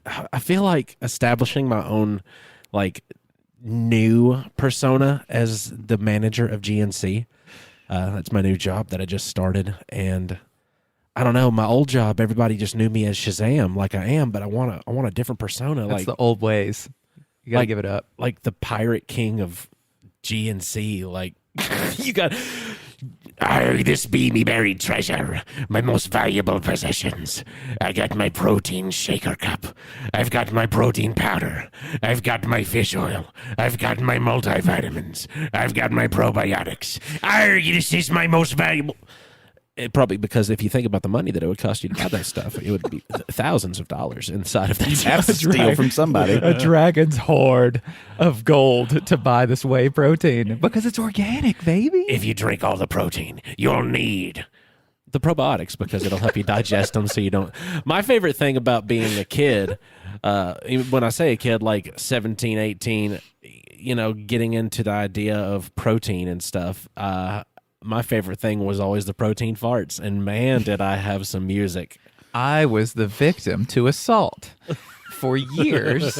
I feel like establishing my own like new persona as the manager of GNC. That's my new job that I just started, and I don't know. My old job, everybody just knew me as Shazam, like I am, but I want a different persona. That's like the old ways. You gotta give it up. Like the pirate king of GNC. Like you got. This be me buried treasure, my most valuable possessions. I got my protein shaker cup. I've got my protein powder. I've got my fish oil. I've got my multivitamins. I've got my probiotics. This is my most valuable. Probably because if you think about the money that it would cost you to buy that stuff, it would be thousands of dollars inside of that. You'd have to steal from somebody. A dragon's hoard of gold to buy this whey protein because it's organic, baby. If you drink all the protein, you'll need the probiotics because it'll help you digest them so you don't. My favorite thing about being a kid, when I say a kid, like 17, 18, getting into the idea of protein and stuff, my favorite thing was always the protein farts. And man, did I have some music. I was the victim to assault for years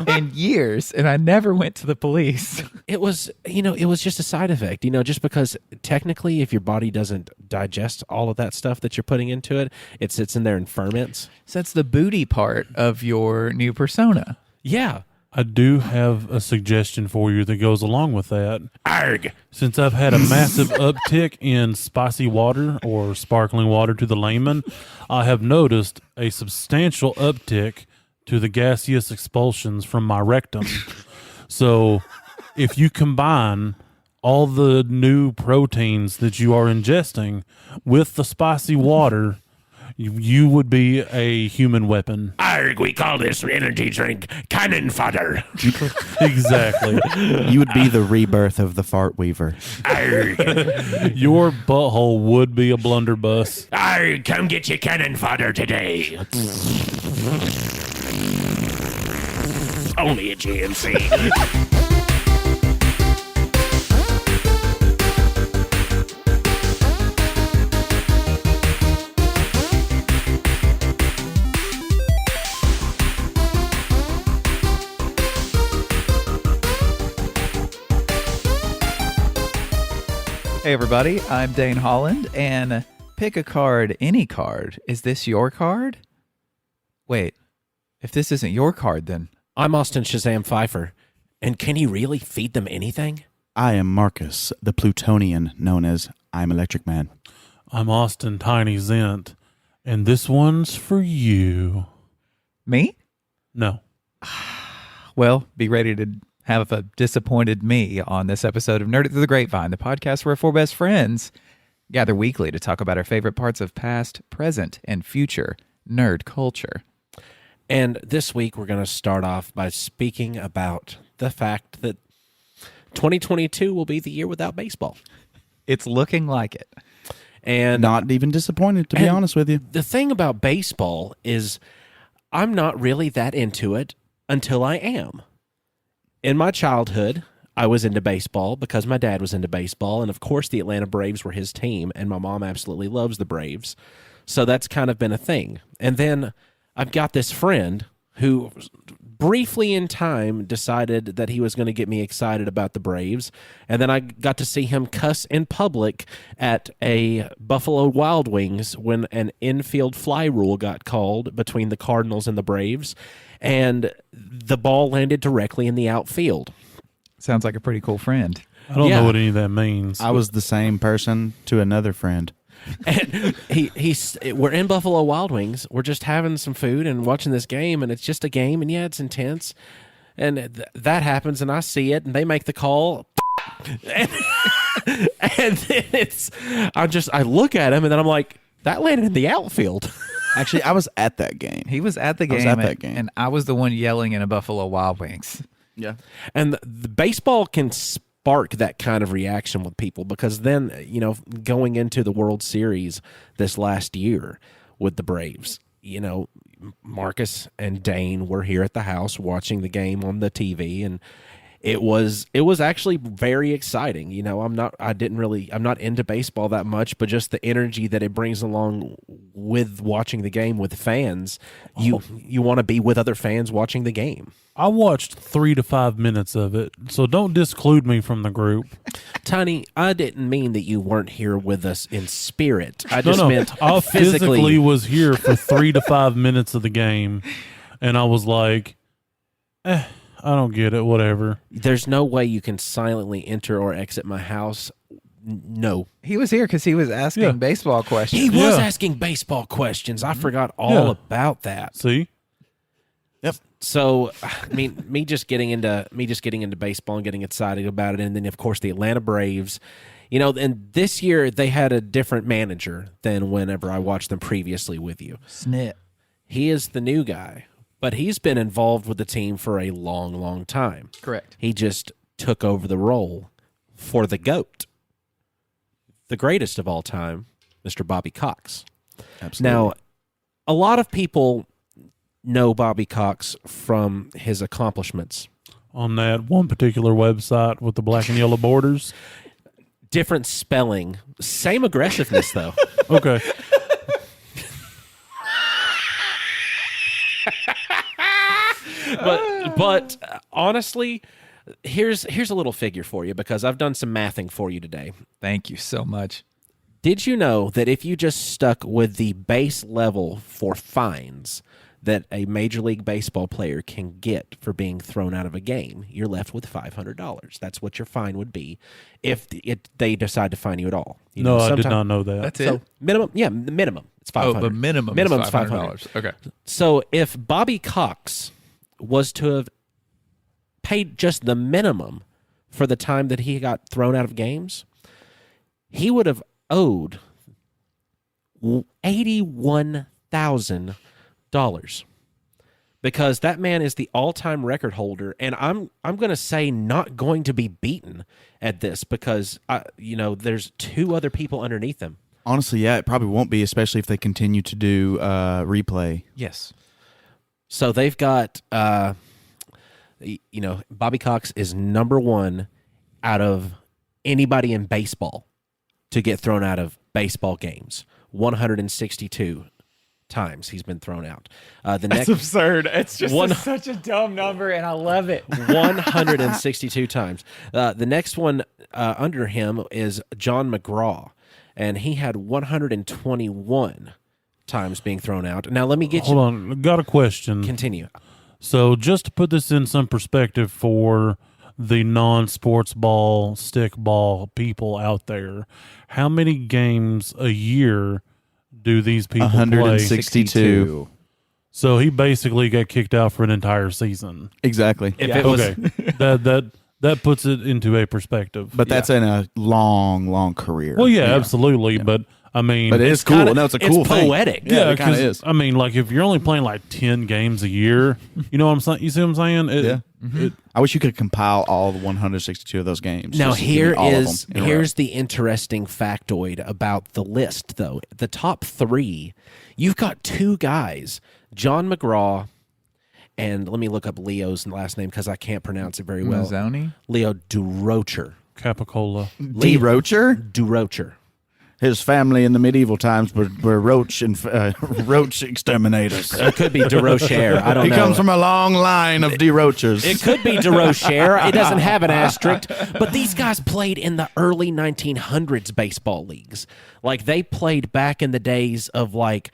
and years, and I never went to the police. It was, it was just a side effect, just because technically if your body doesn't digest all of that stuff that you're putting into it, it sits in there and ferments. So that's the booty part of your new persona. Yeah. I do have a suggestion for you that goes along with that. Arg! Since I've had a massive uptick in spicy water or sparkling water to the layman, I have noticed a substantial uptick to the gaseous expulsions from my rectum. So if you combine all the new proteins that you are ingesting with the spicy water, you would be a human weapon. Arg, we call this energy drink cannon fodder. Exactly. You would be the rebirth of the fart weaver. Arg. Your butthole would be a blunderbuss. Arg, come get your cannon fodder today. Only at GNC. Hey everybody, I'm Dane Holland, and pick a card, any card. Is this your card? Wait, if this isn't your card, then... I'm Austin Shazam Pfeiffer, and can he really feed them anything? I am Marcus, the Plutonian, known as I'm Electric Man. I'm Austin Tiny Zent, and this one's for you. Me? No. Well, be ready to have a disappointed me on this episode of Nerd It Through the Grapevine, the podcast where four best friends gather weekly to talk about our favorite parts of past, present, and future nerd culture. And this week we're going to start off by speaking about the fact that 2022 will be the year without baseball. It's looking like it. And not even disappointed, to be honest with you. The thing about baseball is I'm not really that into it until I am. In my childhood, I was into baseball because my dad was into baseball, and of course the Atlanta Braves were his team, and my mom absolutely loves the Braves. So that's kind of been a thing. And then I've got this friend who briefly in time decided that he was going to get me excited about the Braves, and then I got to see him cuss in public at a Buffalo Wild Wings when an infield fly rule got called between the Cardinals and the Braves, and the ball landed directly in the outfield. Sounds like a pretty cool friend. I don't know what any of that means. I was the same person to another friend. And we're in Buffalo Wild Wings. We're just having some food and watching this game, and it's just a game, and yeah, it's intense. And that happens, and I see it, and they make the call. And then I look at him, and then I'm like, that landed in the outfield. Actually, I was at that game. He was at the game, and I was the one yelling in a Buffalo Wild Wings. Yeah. And the baseball can spark that kind of reaction with people because then, going into the World Series this last year with the Braves, Marcus and Dane were here at the house watching the game on the TV, and it was actually very exciting. You know, I'm not into baseball that much, but just the energy that it brings along with watching the game with fans, you want to be with other fans watching the game. I watched 3 to 5 minutes of it, so don't disclude me from the group. Tiny, I didn't mean that you weren't here with us in spirit. I just meant I physically. physically was here for 3 to 5 minutes of the game, and I was like, I don't get it, whatever. There's no way you can silently enter or exit my house. No. He was here because he was asking baseball questions. He was asking baseball questions. I forgot all about that. See? Yep. So, I mean, me just getting into baseball and getting excited about it, and then of course the Atlanta Braves. You know, and this year they had a different manager than whenever I watched them previously with you. Snip. He is the new guy, but he's been involved with the team for a long, long time. Correct. He just took over the role for the GOAT, the greatest of all time, Mr. Bobby Cox. Absolutely. Now, a lot of people know Bobby Cox from his accomplishments. On that one particular website with the black and yellow borders. Different spelling, same aggressiveness, though. Okay. But honestly, here's a little figure for you because I've done some mathing for you today. Thank you so much. Did you know that if you just stuck with the base level for fines that a Major League Baseball player can get for being thrown out of a game, you're left with $500. That's what your fine would be if they decide to fine you at all. You No, know, I did sometime- not know that. That's So it. minimum, the minimum. It's $500. Oh, but minimum Minimum's is $500. Okay. So if Bobby Cox was to have paid just the minimum for the time that he got thrown out of games, he would have owed $81,000 because that man is the all-time record holder, and I'm going to say not going to be beaten at this because there's two other people underneath him. Honestly, yeah, it probably won't be, especially if they continue to do replay. Yes. So they've got, Bobby Cox is number one out of anybody in baseball to get thrown out of baseball games. 162 times he's been thrown out. That's absurd. It's just such a dumb number, and I love it. 162 times. The next one under him is John McGraw, and he had 121 times being thrown out. Now, let me get Hold on. I got a question. Continue. So just to put this in some perspective for the non-sports ball, stick ball people out there, how many games a year do these people play? 162. So he basically got kicked out for an entire season. Exactly. If it was, Okay. That puts it into a perspective. But that's in a long, long career. Well, yeah, absolutely. But I mean, But it is cool. No, it's a cool thing. poetic. Yeah, it kind of is. I mean, like if you're only playing like 10 games a year, you know what I'm saying? You see what I'm saying? I wish you could compile all the 162 of those games. Now Just give me all of here's them in a row. the interesting factoid about the list, though. The top three, you've got two guys, John McGraw, and let me look up Leo's last name because I can't pronounce it very well. Mazzoni? Leo Durocher. Capicola. D. Rocher. Durocher. His family in the medieval times were roach and roach exterminators. It could be Durocher. I don't He know. comes from a long line of D. Rochers. It could be Durocher. It doesn't have an asterisk. But these guys played in the early 1900s baseball leagues. Like, they played back in the days of, like,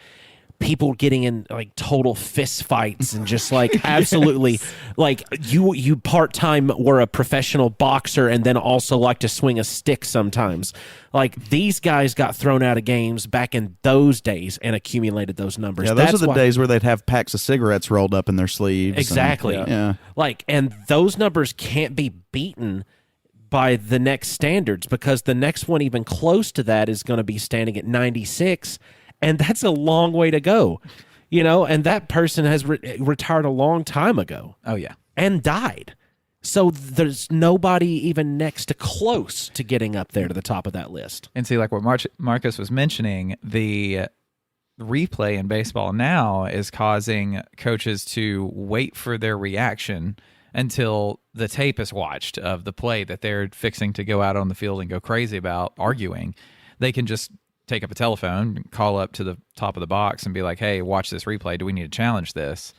people getting in like total fist fights and just like absolutely like you part-time were a professional boxer and then also like to swing a stick sometimes. Like, these guys got thrown out of games back in those days and accumulated those numbers. Yeah, those are the days where they'd have packs of cigarettes rolled up in their sleeves. Exactly. Yeah. Like, and those numbers can't be beaten by the next standards because the next one even close to that is going to be standing at 96. And that's a long way to go, and that person has retired a long time ago. Oh, yeah. And died. So there's nobody even next to close to getting up there to the top of that list. And see, like what Marcus was mentioning, the replay in baseball now is causing coaches to wait for their reaction until the tape is watched of the play that they're fixing to go out on the field and go crazy about arguing. They can just take up a telephone, call up to the top of the box and be like, hey, watch this replay. Do we need to challenge this?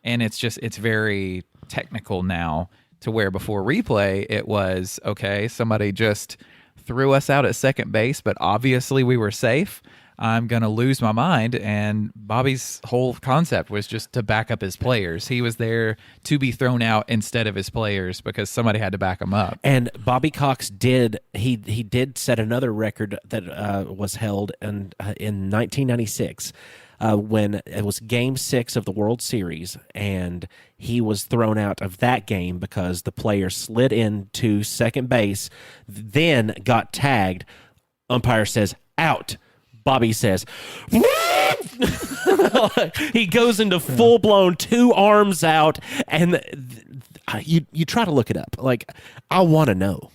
And it's very technical now, to where before replay, it was, okay, somebody just threw us out at second base, but obviously we were safe. I'm going to lose my mind. And Bobby's whole concept was just to back up his players. He was there to be thrown out instead of his players because somebody had to back him up. And Bobby Cox did set another record that was held in 1996 when it was Game 6 of the World Series, and he was thrown out of that game because the player slid into second base, then got tagged. Umpire says, out. Bobby says, he goes into full-blown 2 arms out, and you try to look it up. Like, I want to know.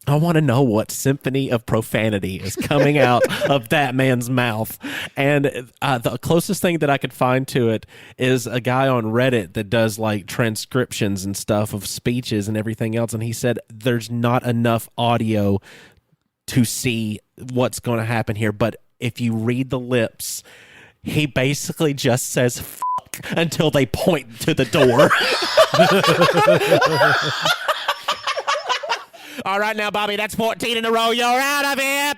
I want to know what symphony of profanity is coming out of that man's mouth. And the closest thing that I could find to it is a guy on Reddit that does like transcriptions and stuff of speeches and everything else. And he said there's not enough audio to see what's going to happen here. But if you read the lips, he basically just says fuck until they point to the door. All right, now, Bobby, that's 14 in a row. You're out of here.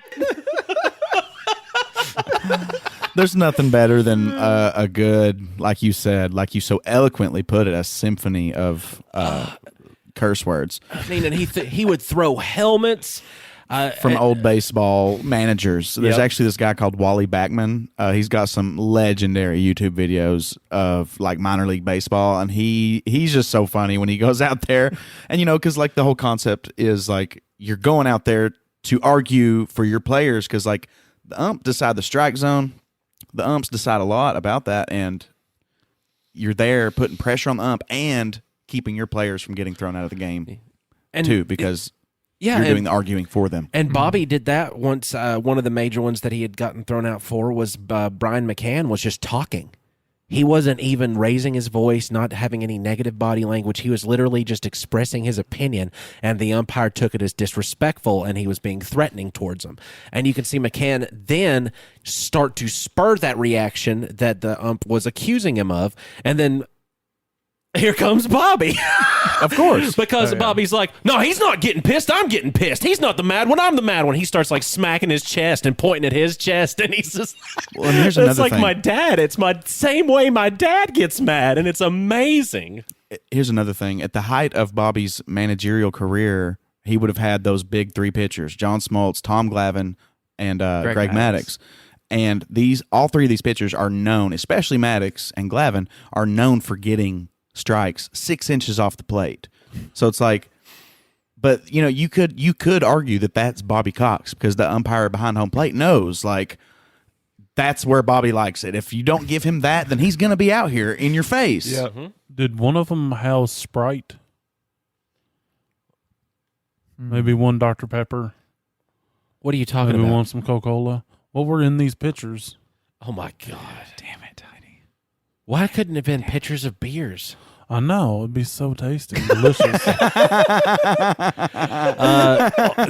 There's nothing better than a good, like you said, like you so eloquently put it, a symphony of curse words. I mean, and he would throw helmets. From old baseball managers. There's Yep. actually this guy called Wally Backman. He's got some legendary YouTube videos of like minor league baseball, and he's just so funny when he goes out there. And because like the whole concept is like you're going out there to argue for your players, because like the ump decide the strike zone, the umps decide a lot about that, and you're there putting pressure on the ump and keeping your players from getting thrown out of the game too, because you're doing the arguing for them. And Bobby did that once. One of the major ones that he had gotten thrown out for was Brian McCann was just talking. He wasn't even raising his voice, not having any negative body language. He was literally just expressing his opinion, and the umpire took it as disrespectful, and he was being threatening towards him. And you can see McCann then start to spur that reaction that the ump was accusing him of, and then here comes Bobby. Of course. Because Bobby's like, no, he's not getting pissed. I'm getting pissed. He's not the mad one. I'm the mad one. He starts like smacking his chest and pointing at his chest. And he's just, well, and here's it's another like thing. my dad. It's my same way my dad gets mad. And it's amazing. Here's another thing. At the height of Bobby's managerial career, he would have had those big 3 pitchers, John Smoltz, Tom Glavine, and Greg Maddux. And all 3 of these pitchers are known, especially Maddux and Glavine, are known for getting strikes 6 inches off the plate. So it's like, but you could argue that that's Bobby Cox, because the umpire behind home plate knows like that's where Bobby likes it. If you don't give him that, then he's going to be out here in your face. Yeah. Mm-hmm. Did one of them house Sprite? Maybe one Dr. Pepper. What are you talking Maybe about? one some Coca-Cola. What were in these pictures? Oh, my God. Damn it, Tiny. Why couldn't it have been pictures of beers? I know. It'd be so tasty and delicious.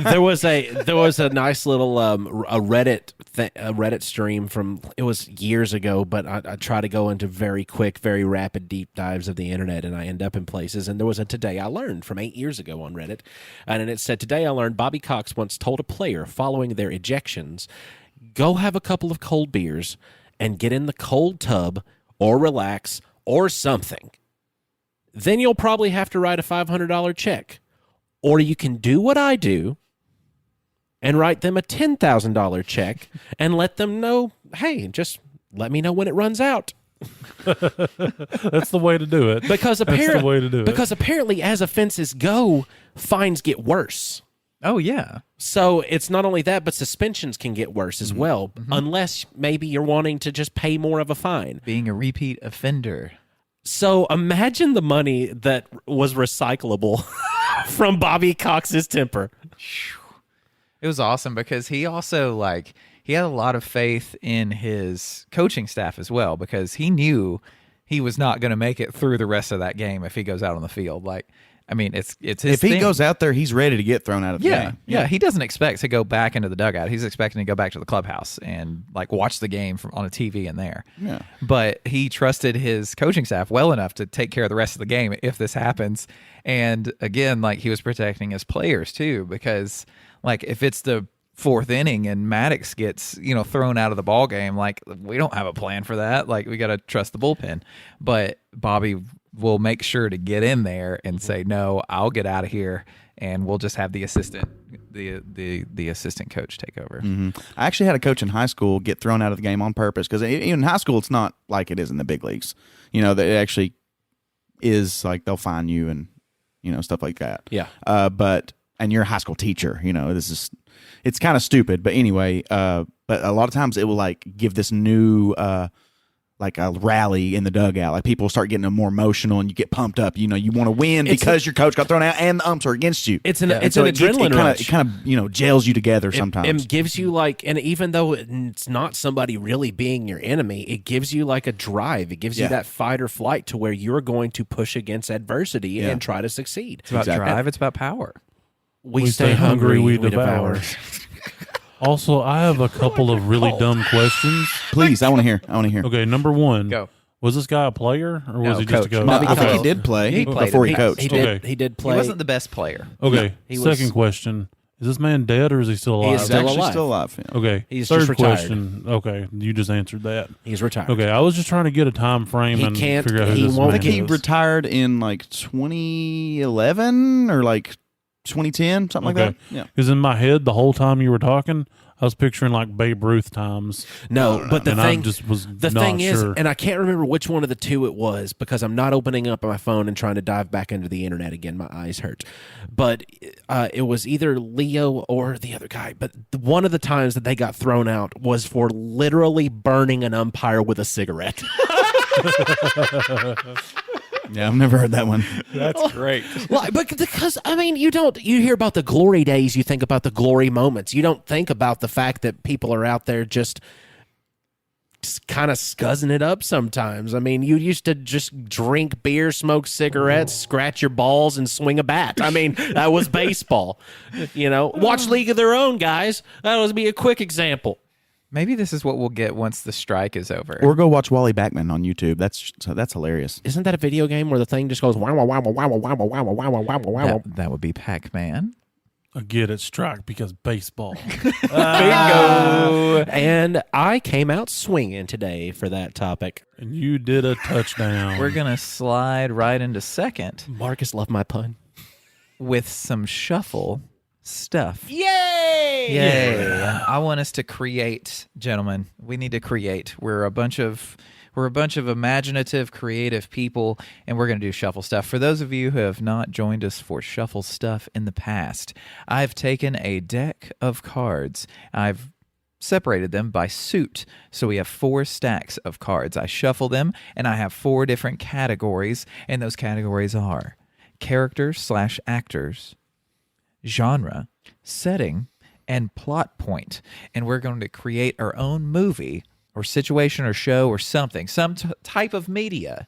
There was a nice little a Reddit stream from, it was years ago, but I try to go into very quick, very rapid deep dives of the internet, and I end up in places. And there was a Today I Learned from 8 years ago on Reddit, and it said, Today I Learned Bobby Cox once told a player following their ejections, go have a couple of cold beers and get in the cold tub or relax or something. Then you'll probably have to write a $500 check. Or you can do what I do and write them a $10,000 check and let them know, hey, just let me know when it runs out. That's the way to do it. Because That's the way to do it. Because apparently, as offenses go, fines get worse. Oh, yeah. So it's not only that, but suspensions can get worse as well, unless maybe you're wanting to just pay more of a fine. Being a repeat offender. So imagine the money that was recyclable from Bobby Cox's temper. It was awesome because he also he had a lot of faith in his coaching staff as well, because he knew he was not going to make it through the rest of that game if he goes out on the field. Like, I mean, it's his If he thing. goes out there, he's ready to get thrown out of the game. Yeah, he doesn't expect to go back into the dugout. He's expecting to go back to the clubhouse and like watch the game on a TV in there. Yeah. But he trusted his coaching staff well enough to take care of the rest of the game if this happens. And again, like he was protecting his players too, because like if it's the fourth inning and Maddox gets, thrown out of the ball game, like we don't have a plan for that. Like we got to trust the bullpen. But Bobby will make sure to get in there and say, no, I'll get out of here, and we'll just have the assistant coach take over. I actually had a coach in high school get thrown out of the game on purpose because even in high school, it's not like it is in the big leagues. That it actually is like they'll fine you and stuff like that. Yeah. And you're a high school teacher. It's kind of stupid, but anyway. But a lot of times it will like give this new like a rally in the dugout. Like people start getting more emotional and you get pumped up. You want to win because your coach got thrown out and the umps are against you. It's an adrenaline rush. It kind of gels you together sometimes. It gives you like, and even though it's not somebody really being your enemy, it gives you like a drive. It gives you that fight or flight to where you're going to push against adversity and try to succeed. It's about drive. It's about power. We stay hungry, we devour. Also, I have a couple of really dumb questions. Please, I want to hear. Okay, number one. Go. Was this guy a player or was he just a coach? I think he did play before he coached. He did play. He wasn't the best player. Okay, he second question. Is this man dead or is he still alive? He is still Actually alive. still alive. Yeah. Okay, He's third just retired. question. Okay, you just answered that. He's retired. Okay, I was just trying to get a time frame He and can't- figure out who he this won't man I think he is. retired in like 2011 or like 2010, something like that. Yeah. Because in my head, the whole time you were talking, I was picturing like Babe Ruth times. No, but the And thing, I just was the not thing is, sure. and I can't remember which one of the two it was because I'm not opening up my phone and trying to dive back into the internet again. My eyes hurt. But it was either Leo or the other guy. But one of the times that they got thrown out was for literally burning an umpire with a cigarette. Yeah, I've never heard that one. That's great. Like, but because you hear about the glory days, you think about the glory moments. You don't think about the fact that people are out there just kind of scuzzing it up sometimes. I mean, you used to just drink beer, smoke cigarettes, scratch your balls, and swing a bat. I mean, that was baseball. Watch League of Their Own, guys. That would be a quick example. Maybe this is what we'll get once the strike is over. Or go watch Wally Backman on YouTube. That's hilarious. Isn't that a video game where the thing just goes wow wow wow wow wow wow wow wow wow wow wow? That would be Pac-Man. I get it, strike because baseball. Bingo. And I came out swinging today for that topic. And you did a touchdown. We're going to slide right into second Marcus loved my pun. with some shuffle stuff. Yay! Yay. I want us to create, gentlemen. We need to create. We're a bunch of imaginative, creative people, and we're going to do shuffle stuff. For those of you who have not joined us for shuffle stuff in the past, I've taken a deck of cards. I've separated them by suit. So we have 4 stacks of cards. I shuffle them, and I have 4 different categories, and those categories are characters/actors, genre, setting, and plot point. And we're going to create our own movie or situation or show or something, some type of media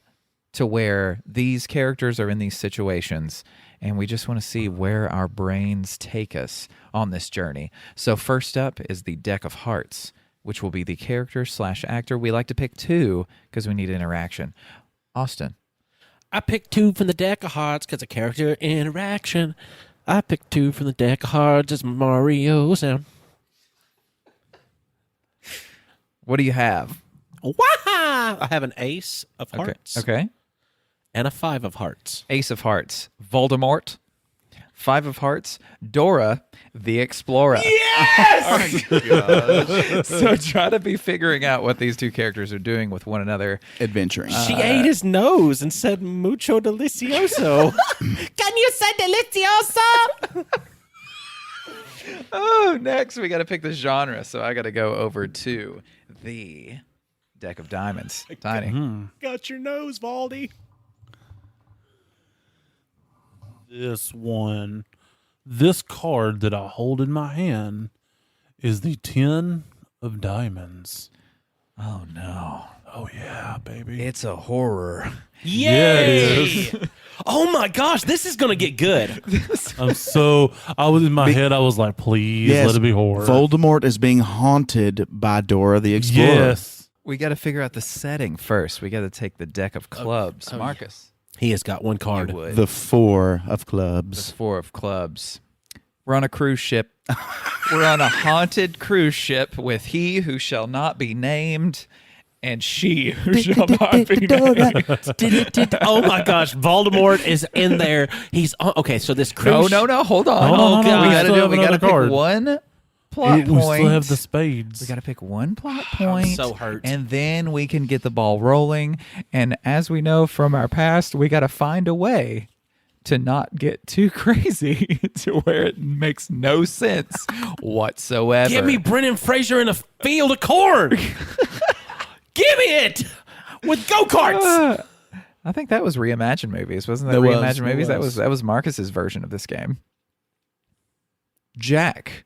to where these characters are in these situations. And we just want to see where our brains take us on this journey. So first up is the deck of hearts, which will be the character/actor. We like to pick 2 because we need interaction. Austin. I picked 2 from the deck of hearts because of character interaction. I picked 2 from the deck of hearts. It's Mario sound. What do you have? Wow! I have an ace of hearts. Okay. And a 5 of hearts. Ace of hearts, Voldemort. 5 of hearts, Dora, the Explora. Yes! So try to be figuring out what these 2 characters are doing with one another. Adventuring. She ate his nose and said mucho delicioso. Can you say delicioso? Oh, next we got to pick the genre. So I got to go over to the deck of diamonds. Tiny. Got your nose, Valdi. This card that I hold in my hand is the 10 of diamonds. Oh, no. Oh yeah, baby. It's a horror. Yay! Yeah, it is. Oh my gosh, this is gonna get good. I was in my head. I was like, please Yes, let it be horror. Voldemort is being haunted by Dora the Explorer. Yes. We got to figure out the setting first. We got to take the deck of clubs. Marcus, He has got one card. you would. The 4 of The clubs. 4 of clubs. We're on a cruise ship. We're on a haunted cruise ship with he who shall not be named and she who shall not be named. Oh my gosh, Voldemort is in there. He's on, okay. So this cruise. No. Hold on. No, no, we we got to still do. have We got to another pick card. one plot We point. still have the spades. We got to pick one plot point. so hurt. And then we can get the ball rolling. And as we know from our past, we got to find a way to not get too crazy to where it makes no sense whatsoever. Give me Brendan Fraser in a field of corn. Give me it with go-karts. I think that was Reimagined Movies, wasn't that? That was, Reimagined it Movies. was. That was Marcus's version of this game. Jack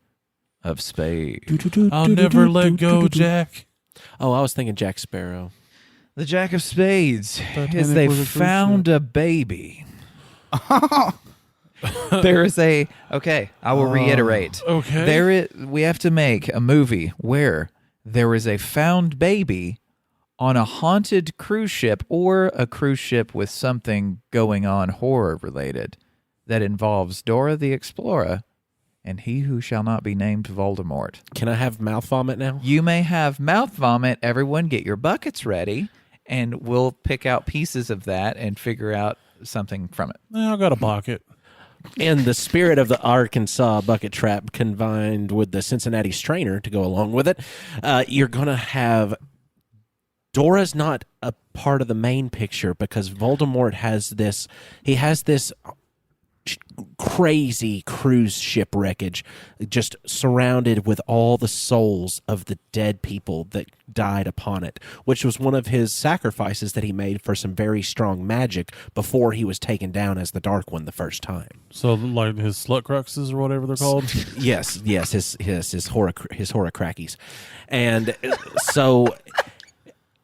of Spades. I'll never let go, Jack. Oh, I was thinking Jack Sparrow. The Jack of Spades Titanic is they was a cruise found a baby. There is a I will reiterate. Okay. We have to make a movie where there is a found baby on a haunted cruise ship or a cruise ship with something going on horror related that involves Dora the Explorer and he who shall not be named Voldemort. Can I have mouth vomit now? You may have mouth vomit. Everyone get your buckets ready and we'll pick out pieces of that and figure out something from it. I got a pocket. And the spirit of the Arkansas bucket trap combined with the Cincinnati strainer to go along with it, you're going to have Dora's not a part of the main picture because Voldemort has this crazy cruise ship wreckage just surrounded with all the souls of the dead people that died upon it, which was one of his sacrifices that he made for some very strong magic before he was taken down as the Dark One the first time. So like his slut cruxes or whatever they're called. Yes, his horcruxes. And so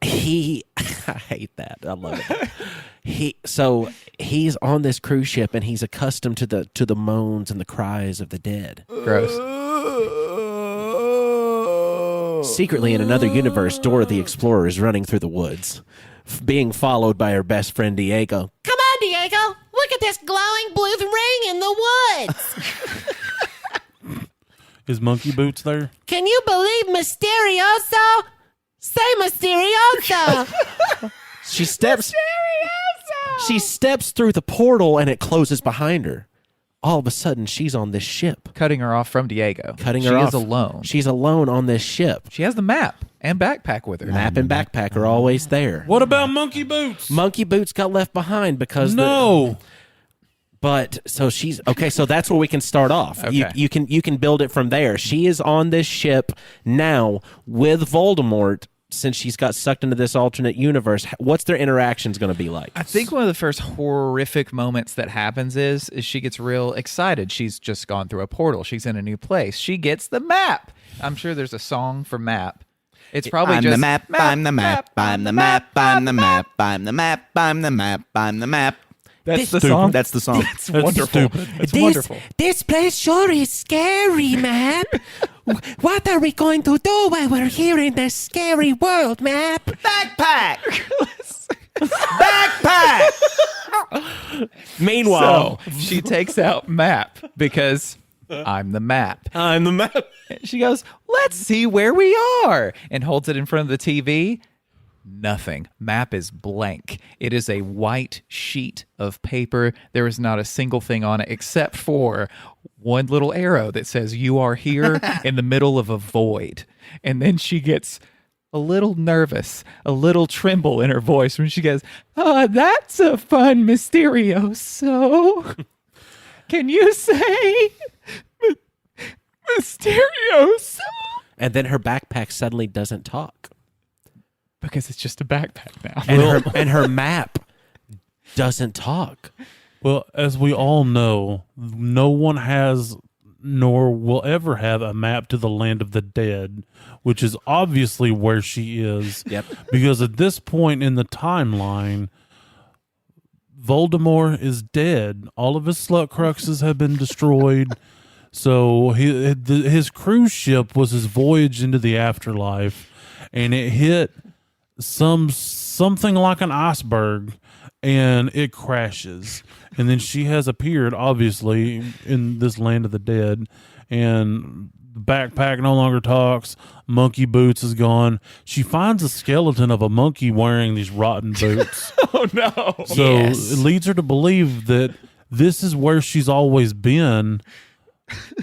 I hate that. I love it. He's on this cruise ship and he's accustomed to the moans and the cries of the dead. Gross. Secretly, in another universe, Dora the Explorer is running through the woods, being followed by her best friend Diego. Come on, Diego. Look at this glowing blue ring in the woods. Is Monkey Boots there? Can you believe Mysterioso? Say Mysterioso. She steps through the portal and it closes behind her. All of a sudden, she's on this ship. Cutting her off from Diego. She is alone. She's alone on this ship. She has the map and backpack with her. Map and backpack are always there. What about Monkey Boots? Monkey Boots got left behind because No. But so she's okay. So that's where we can start off. Okay. You can build it from there. She is on this ship now with Voldemort. Since she's got sucked into this alternate universe, what's their interactions going to be like? I think one of the first horrific moments that happens is she gets real excited. She's just gone through a portal. She's in a new place. She gets the map. I'm sure there's a song for map. It's probably I'm just the map, I'm the map, I'm the map, I'm the map, I'm the map, I'm the map, I'm the map. That's the Stupid. song. That's the song. It's wonderful. stupid. It's wonderful. This place sure is scary, Map. What are we going to do while we're here in this scary world, Map? Backpack! Backpack! Meanwhile, So she takes out map because I'm the map. I'm the map. And she goes, let's see where we are, and holds it in front of the TV. Nothing. Map is blank. It is a white sheet of paper. There is not a single thing on it except for one little arrow that says you are here in the middle of a void. And then she gets a little nervous, a little tremble in her voice when she goes, "Oh, that's a fun Mysterioso. Can you say Mysterioso?" And then her backpack suddenly doesn't talk. Because it's just a backpack now. And her map doesn't talk. Well, as we all know, no one has nor will ever have a map to the land of the dead, which is obviously where she is. Yep. Because at this point in the timeline, Voldemort is dead. All of his slut cruxes have been destroyed. So his cruise ship was his voyage into the afterlife, and it hit something like an iceberg, and it crashes. And then she has appeared, obviously, in this land of the dead, and the backpack no longer talks. Monkey Boots is gone. She finds a skeleton of a monkey wearing these rotten boots. Oh, no. So it leads her to believe that this is where she's always been,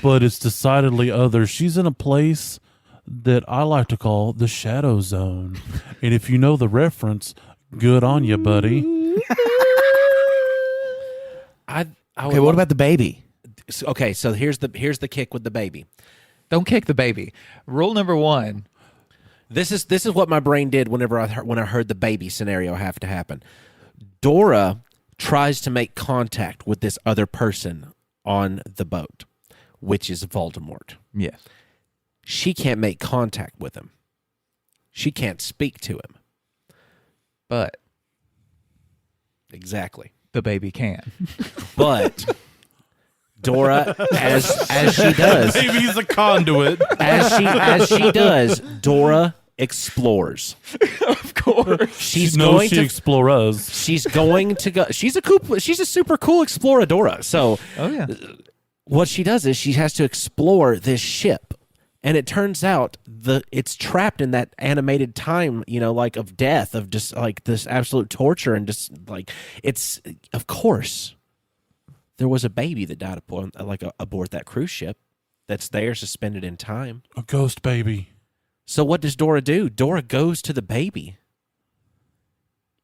but it's decidedly other. She's in a place that I like to call the Shadow Zone. And if you know the reference, good on you, buddy. Okay, what about the baby? Okay, so here's the kick with the baby. Don't kick the baby. Rule number 1. This is what my brain did when I heard the baby scenario have to happen. Dora tries to make contact with this other person on the boat, which is Voldemort. Yes. She can't make contact with him. She can't speak to him. But Exactly. the baby can. But Dora, as she does, Maybe he's a conduit. as she does, Dora explores. Of course. She's No, going she to. explores. She's going to go. She's a super cool exploradora. So Oh, yeah. what she does is she has to explore this ship, and it turns out it's trapped in that animated time, like of death, of just like this absolute torture, and just like it's. Of course, there was a baby that died aboard that cruise ship that's there suspended in time. A ghost baby. So what does Dora do? Dora goes to the baby,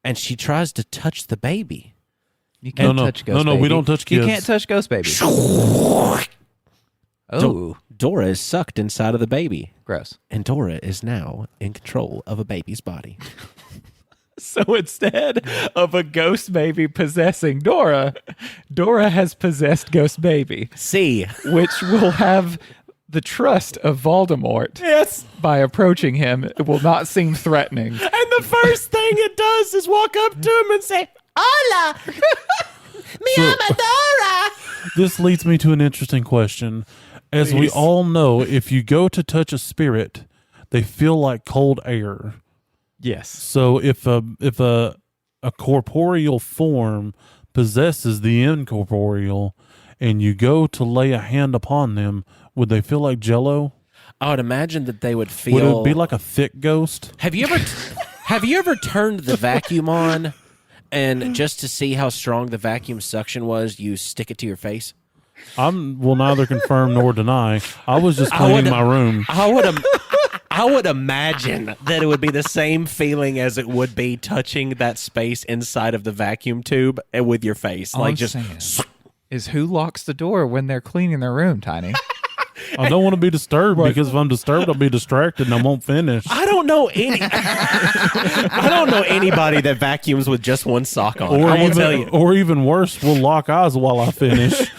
and she tries to touch the baby. You can't No, touch Ghost no, Baby. we don't touch You kids. can't touch Ghost Baby. Oh, Dora is sucked inside of the baby, gross. and Dora is now in control of a baby's body. So instead of a Ghost Baby possessing Dora, Dora has possessed Ghost Baby, See, which will have the trust of Voldemort. yes. By approaching him, it will not seem threatening. And the first thing it does is walk up to him and say, "Hola, mi ama Dora." This leads me to an interesting question. As we all know, if you go to touch a spirit, they feel like cold air. Yes. So if a corporeal form possesses the incorporeal, and you go to lay a hand upon them, would they feel like Jello? I would imagine that they would feel. Would it be like a thick ghost? Have you ever turned the vacuum on, and just to see how strong the vacuum suction was, you stick it to your face? Will neither confirm nor deny. I was just cleaning my room. I would imagine that it would be the same feeling as it would be touching that space inside of the vacuum tube with your face. All I'm saying is who locks the door when they're cleaning their room, Tiny? I don't want to be disturbed because if I'm disturbed, I'll be distracted and I won't finish. I don't know anybody that vacuums with just one sock on. I will tell you. Or even worse, we'll lock eyes while I finish.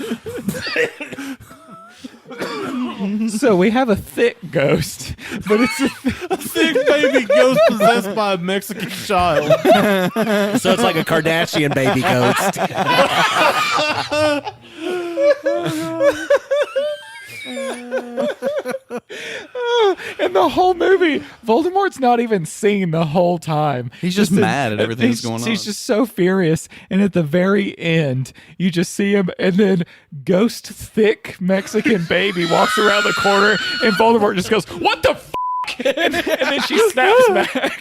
So we have a thick ghost, but it's A thick baby ghost possessed by a Mexican child. So it's like a Kardashian baby ghost. and the whole movie, Voldemort's not even seen the whole time. He's just mad at everything that's going on. He's just so furious. And at the very end, you just see him, and then ghost thick Mexican baby walks around the corner, and Voldemort just goes, "What the f?" And then she snaps back.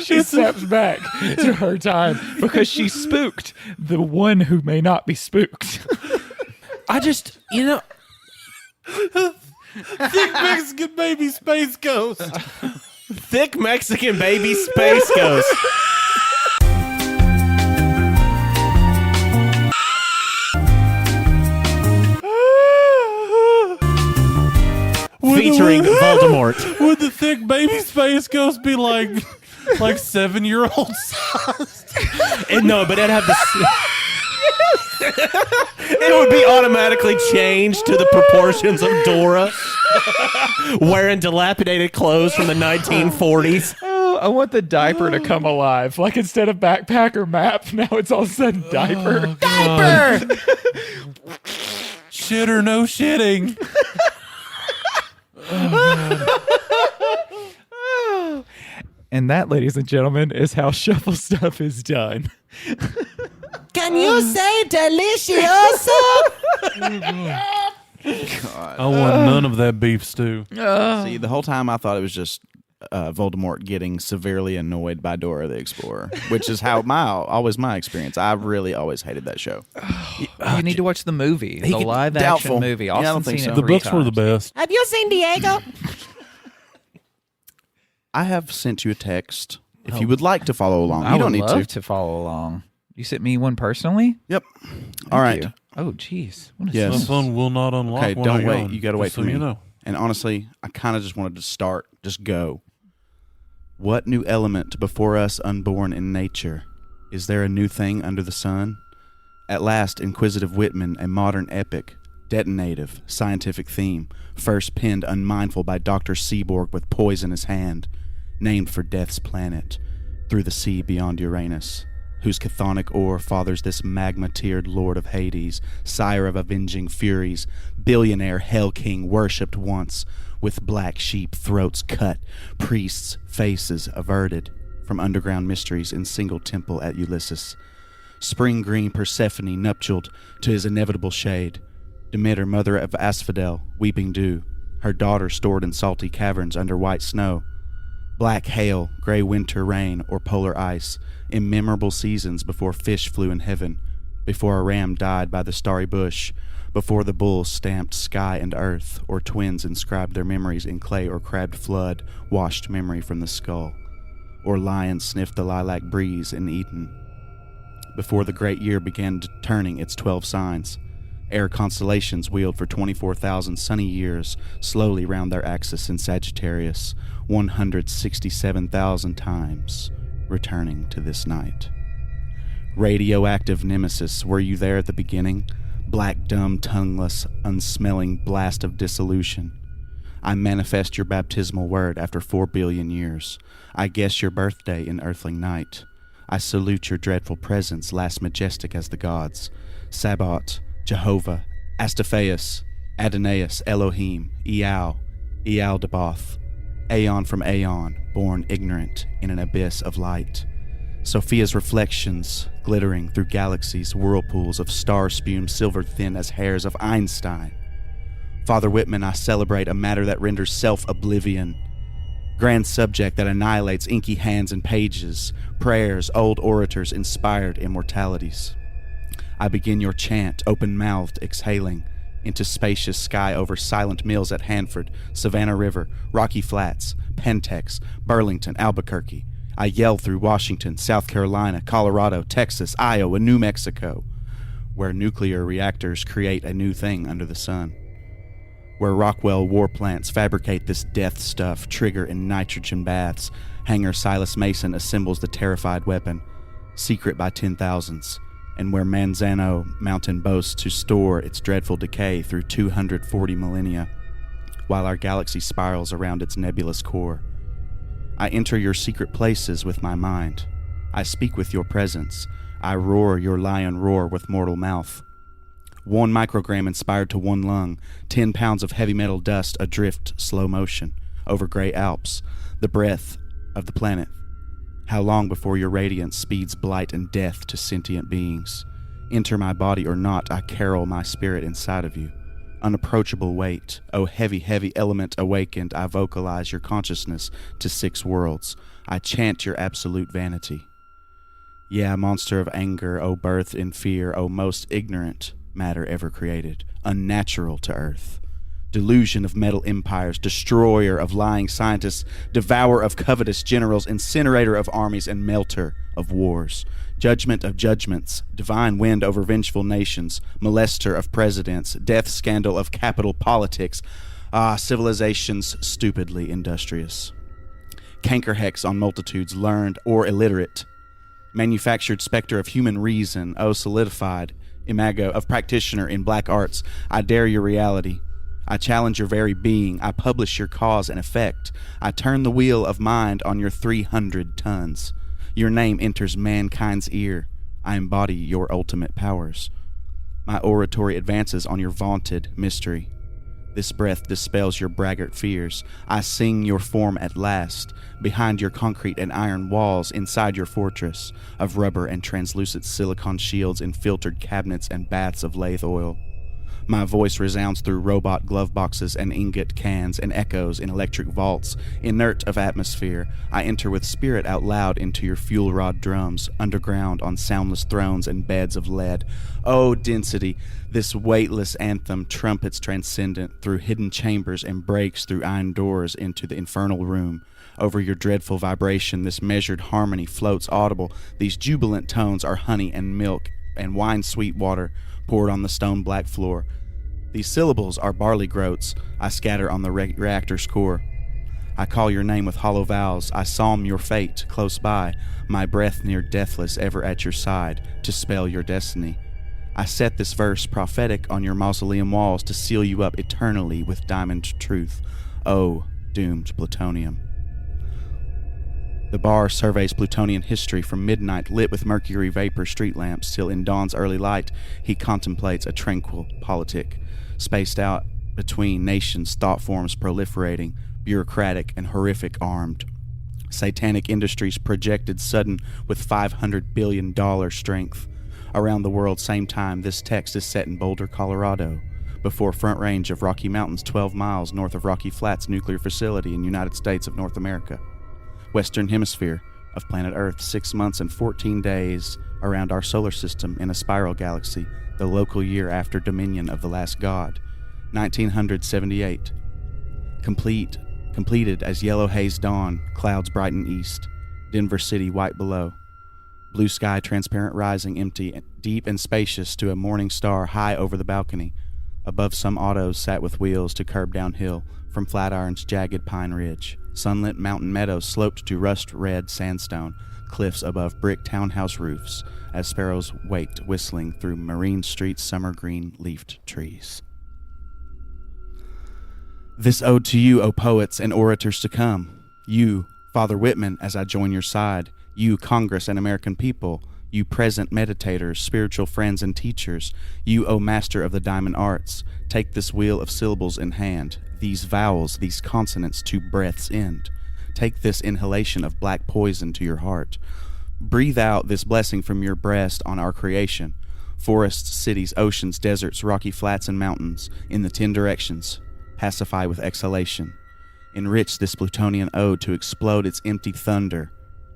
She snaps back to her time because she spooked the one who may not be spooked. I just, Thick Mexican baby space ghost. thick Mexican baby space ghost. Featuring Voldemort. Would the thick baby space ghost be like 7-year-old size? No, but it'd have the It would be automatically changed to the proportions of Dora, wearing dilapidated clothes from the 1940s. Oh, I want the diaper to come alive. Like instead of backpack or map, now it's all of a sudden diaper. Diaper! Shit or no shitting. And that, ladies and gentlemen, is how Shuffle Stuff is done. Can you say delicioso? I want none of that beef stew. See, the whole time I thought it was just Voldemort getting severely annoyed by Dora the Explorer, which is how always my experience. I really always hated that show. You need to watch the movie, the live action doubtful. movie. Yeah, I don't Austin's think seen so. it The 3 books were the times. best. Have you seen Diego? I have sent you a text. If you would like to follow along, I you don't would need love to. to follow along. You sent me one personally? Yep. All right. You. Oh, jeez. What is Yes. My this? phone will not unlock. Okay, when don't I wait. yawn, You got to wait just for so me. You know. And honestly, I kind of just wanted to start. Just go. What new element before us unborn in nature? Is there a new thing under the sun? At last, Inquisitive Whitman, a modern epic, detonative, scientific theme, first penned unmindful by Dr. Seaborg with poisonous hand, named for Death's planet, through the sea beyond Uranus, whose chthonic ore fathers this magma-tiered lord of Hades, sire of avenging furies, billionaire hell king worshipped once, with black sheep throats cut, priests' faces averted, from underground mysteries in single temple at Ulysses. Spring green Persephone nuptialed to his inevitable shade, Demeter, mother of Asphodel, weeping dew, her daughter stored in salty caverns under white snow. Black hail, gray winter rain, or polar ice, immemorable seasons before fish flew in heaven, before a ram died by the starry bush, before the bull stamped sky and earth, or twins inscribed their memories in clay or crabbed flood washed memory from the skull, or lions sniffed the lilac breeze in Eden. Before the great year began turning its 12 signs, air constellations wheeled for 24,000 sunny years slowly round their axis in Sagittarius, 167,000 times, returning to this night. Radioactive nemesis, were you there at the beginning? Black, dumb, tongueless, unsmelling blast of dissolution. I manifest your baptismal word after 4 billion years. I guess your birthday in earthling night. I salute your dreadful presence, last majestic as the gods. Sabbath, Jehovah, Astaphaeus, Adonais, Elohim, Eal, Ealdabaoth, Aeon from Aeon, born ignorant in an abyss of light. Sophia's reflections, glittering through galaxies, whirlpools of star-spume silvered thin as hairs of Einstein. Father Whitman, I celebrate a matter that renders self-oblivion. Grand subject that annihilates inky hands and pages, prayers, old orators, inspired immortalities. I begin your chant, open-mouthed, exhaling, into spacious sky over silent mills at Hanford, Savannah River, Rocky Flats, Pentex, Burlington, Albuquerque. I yell through Washington, South Carolina, Colorado, Texas, Iowa, New Mexico, where nuclear reactors create a new thing under the sun, where Rockwell war plants fabricate this death stuff, trigger in nitrogen baths, Hanger Silas Mason assembles the terrified weapon, secret by 10,000s, and where Manzano Mountain boasts to store its dreadful decay through 240 millennia, while our galaxy spirals around its nebulous core. I enter your secret places with my mind. I speak with your presence. I roar your lion roar with mortal mouth. 1 microgram inspired to 1 lung, 10 pounds of heavy metal dust adrift slow motion over gray Alps, the breath of the planet. How long before your radiance speeds blight and death to sentient beings? Enter my body or not, I carol my spirit inside of you. Unapproachable weight, oh heavy, heavy element awakened, I vocalize your consciousness to 6 worlds. I chant your absolute vanity. Yeah, monster of anger, oh birth in fear, oh most ignorant matter ever created, unnatural to earth. Delusion of metal empires, destroyer of lying scientists, devourer of covetous generals, incinerator of armies, and melter of wars. Judgment of judgments, divine wind over vengeful nations, molester of presidents, death scandal of capital politics. Ah, civilizations stupidly industrious. Canker hex on multitudes, learned or illiterate. Manufactured specter of human reason, oh solidified imago of practitioner in black arts. I dare your reality. I challenge your very being. I publish your cause and effect. I turn the wheel of mind on your 300 tons. Your name enters mankind's ear. I embody your ultimate powers. My oratory advances on your vaunted mystery. This breath dispels your braggart fears. I sing your form at last, behind your concrete and iron walls, inside your fortress of rubber and translucent silicon shields in filtered cabinets and baths of lathe oil. My voice resounds through robot glove boxes and ingot cans and echoes in electric vaults, inert of atmosphere. I enter with spirit out loud into your fuel rod drums, underground on soundless thrones and beds of lead. Oh, density, this weightless anthem trumpets transcendent through hidden chambers and breaks through iron doors into the infernal room. Over your dreadful vibration, this measured harmony floats audible. These jubilant tones are honey and milk and wine-sweet water poured on the stone black floor. These syllables are barley groats I scatter on the reactor's core. I call your name with hollow vowels. I psalm your fate close by, my breath near deathless ever at your side to spell your destiny. I set this verse prophetic on your mausoleum walls to seal you up eternally with diamond truth. Oh, doomed plutonium. The bar surveys Plutonian history from midnight, lit with mercury vapor street lamps, till in dawn's early light he contemplates a tranquil politic, spaced out between nations, thought forms proliferating, bureaucratic and horrific armed. Satanic industries projected sudden with $500 billion strength. Around the world same time, this text is set in Boulder, Colorado, before Front Range of Rocky Mountains 12 miles north of Rocky Flats nuclear facility in United States of North America. Western hemisphere of planet Earth, 6 months and 14 days around our solar system in a spiral galaxy, the local year after dominion of the last god, 1978. Completed as yellow haze dawn, clouds brighten east, Denver City white below. Blue sky transparent rising empty, deep and spacious to a morning star high over the balcony. Above some autos sat with wheels to curb downhill from Flatiron's jagged pine ridge. Sunlit mountain meadows sloped to rust-red sandstone, cliffs above brick townhouse roofs, as sparrows waked whistling through Marine Street's summer green leafed trees. This ode to you, O poets and orators to come. You, Father Whitman, as I join your side. You, Congress and American people. You present meditators, spiritual friends and teachers. You, O master of the diamond arts. Take this wheel of syllables in hand. These vowels, these consonants to breath's end. Take this inhalation of black poison to your heart. Breathe out this blessing from your breast on our creation. Forests, cities, oceans, deserts, rocky flats, and mountains, in the 10 directions. Pacify with exhalation. Enrich this Plutonian ode to explode its empty thunder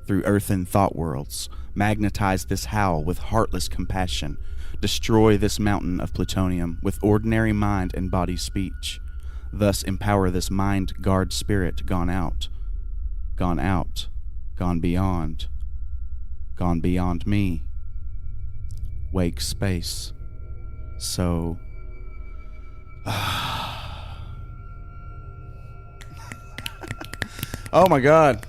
through earthen thought worlds. Magnetize this howl with heartless compassion. Destroy this mountain of plutonium with ordinary mind and body speech. Thus empower this mind guard spirit gone out, gone beyond me. Wake space. So, oh my God.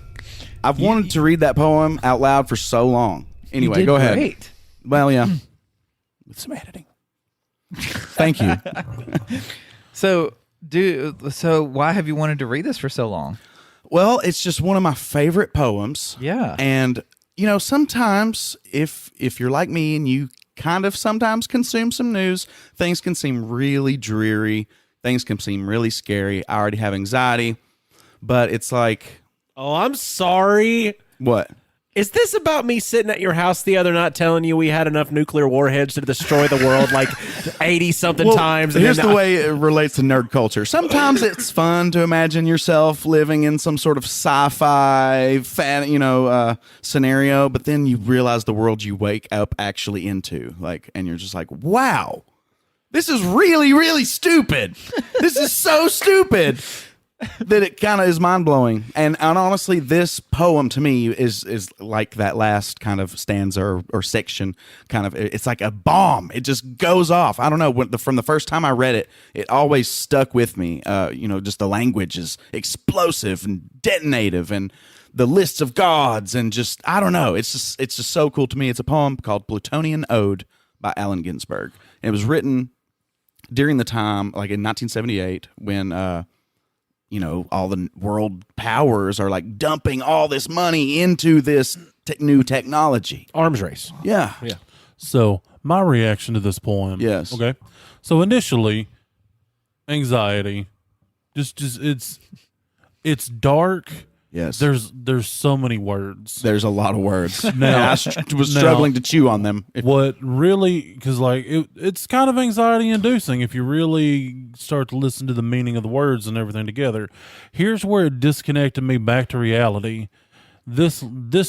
I've wanted to read that poem out loud for so long. Anyway, go ahead. Great. Well, yeah. With some editing. Thank you. So why have you wanted to read this for so long? Well, it's just one of my favorite poems. Yeah. And, sometimes if you're like me and you kind of sometimes consume some news, things can seem really dreary. Things can seem really scary. I already have anxiety. But it's like... Oh, I'm sorry. What? Is this about me sitting at your house the other night telling you we had enough nuclear warheads to destroy the world like 80-something times? And here's the way it relates to nerd culture. Sometimes it's fun to imagine yourself living in some sort of sci-fi scenario, but then you realize the world you wake up actually into, and you're just like, wow, this is really, really stupid. This is so stupid. That it kind of is mind-blowing. And honestly, this poem to me is like that last kind of stanza or section kind of, it's like a bomb. It just goes off. I don't know, from the first time I read it, it always stuck with me. Just the language is explosive and detonative and the lists of gods and just, I don't know. It's just so cool to me. It's a poem called Plutonian Ode by Allen Ginsburg. And it was written during the time, like in 1978, when all the world powers are like dumping all this money into this new technology. Arms race. Yeah. So my reaction to this poem. Yes. Okay. So initially, anxiety. Just it's dark. Yes. There's so many words. There's a lot of words. Now, I was struggling to chew on them. What really, because like it's kind of anxiety inducing if you really start to listen to the meaning of the words and everything together. Here's where it disconnected me back to reality. This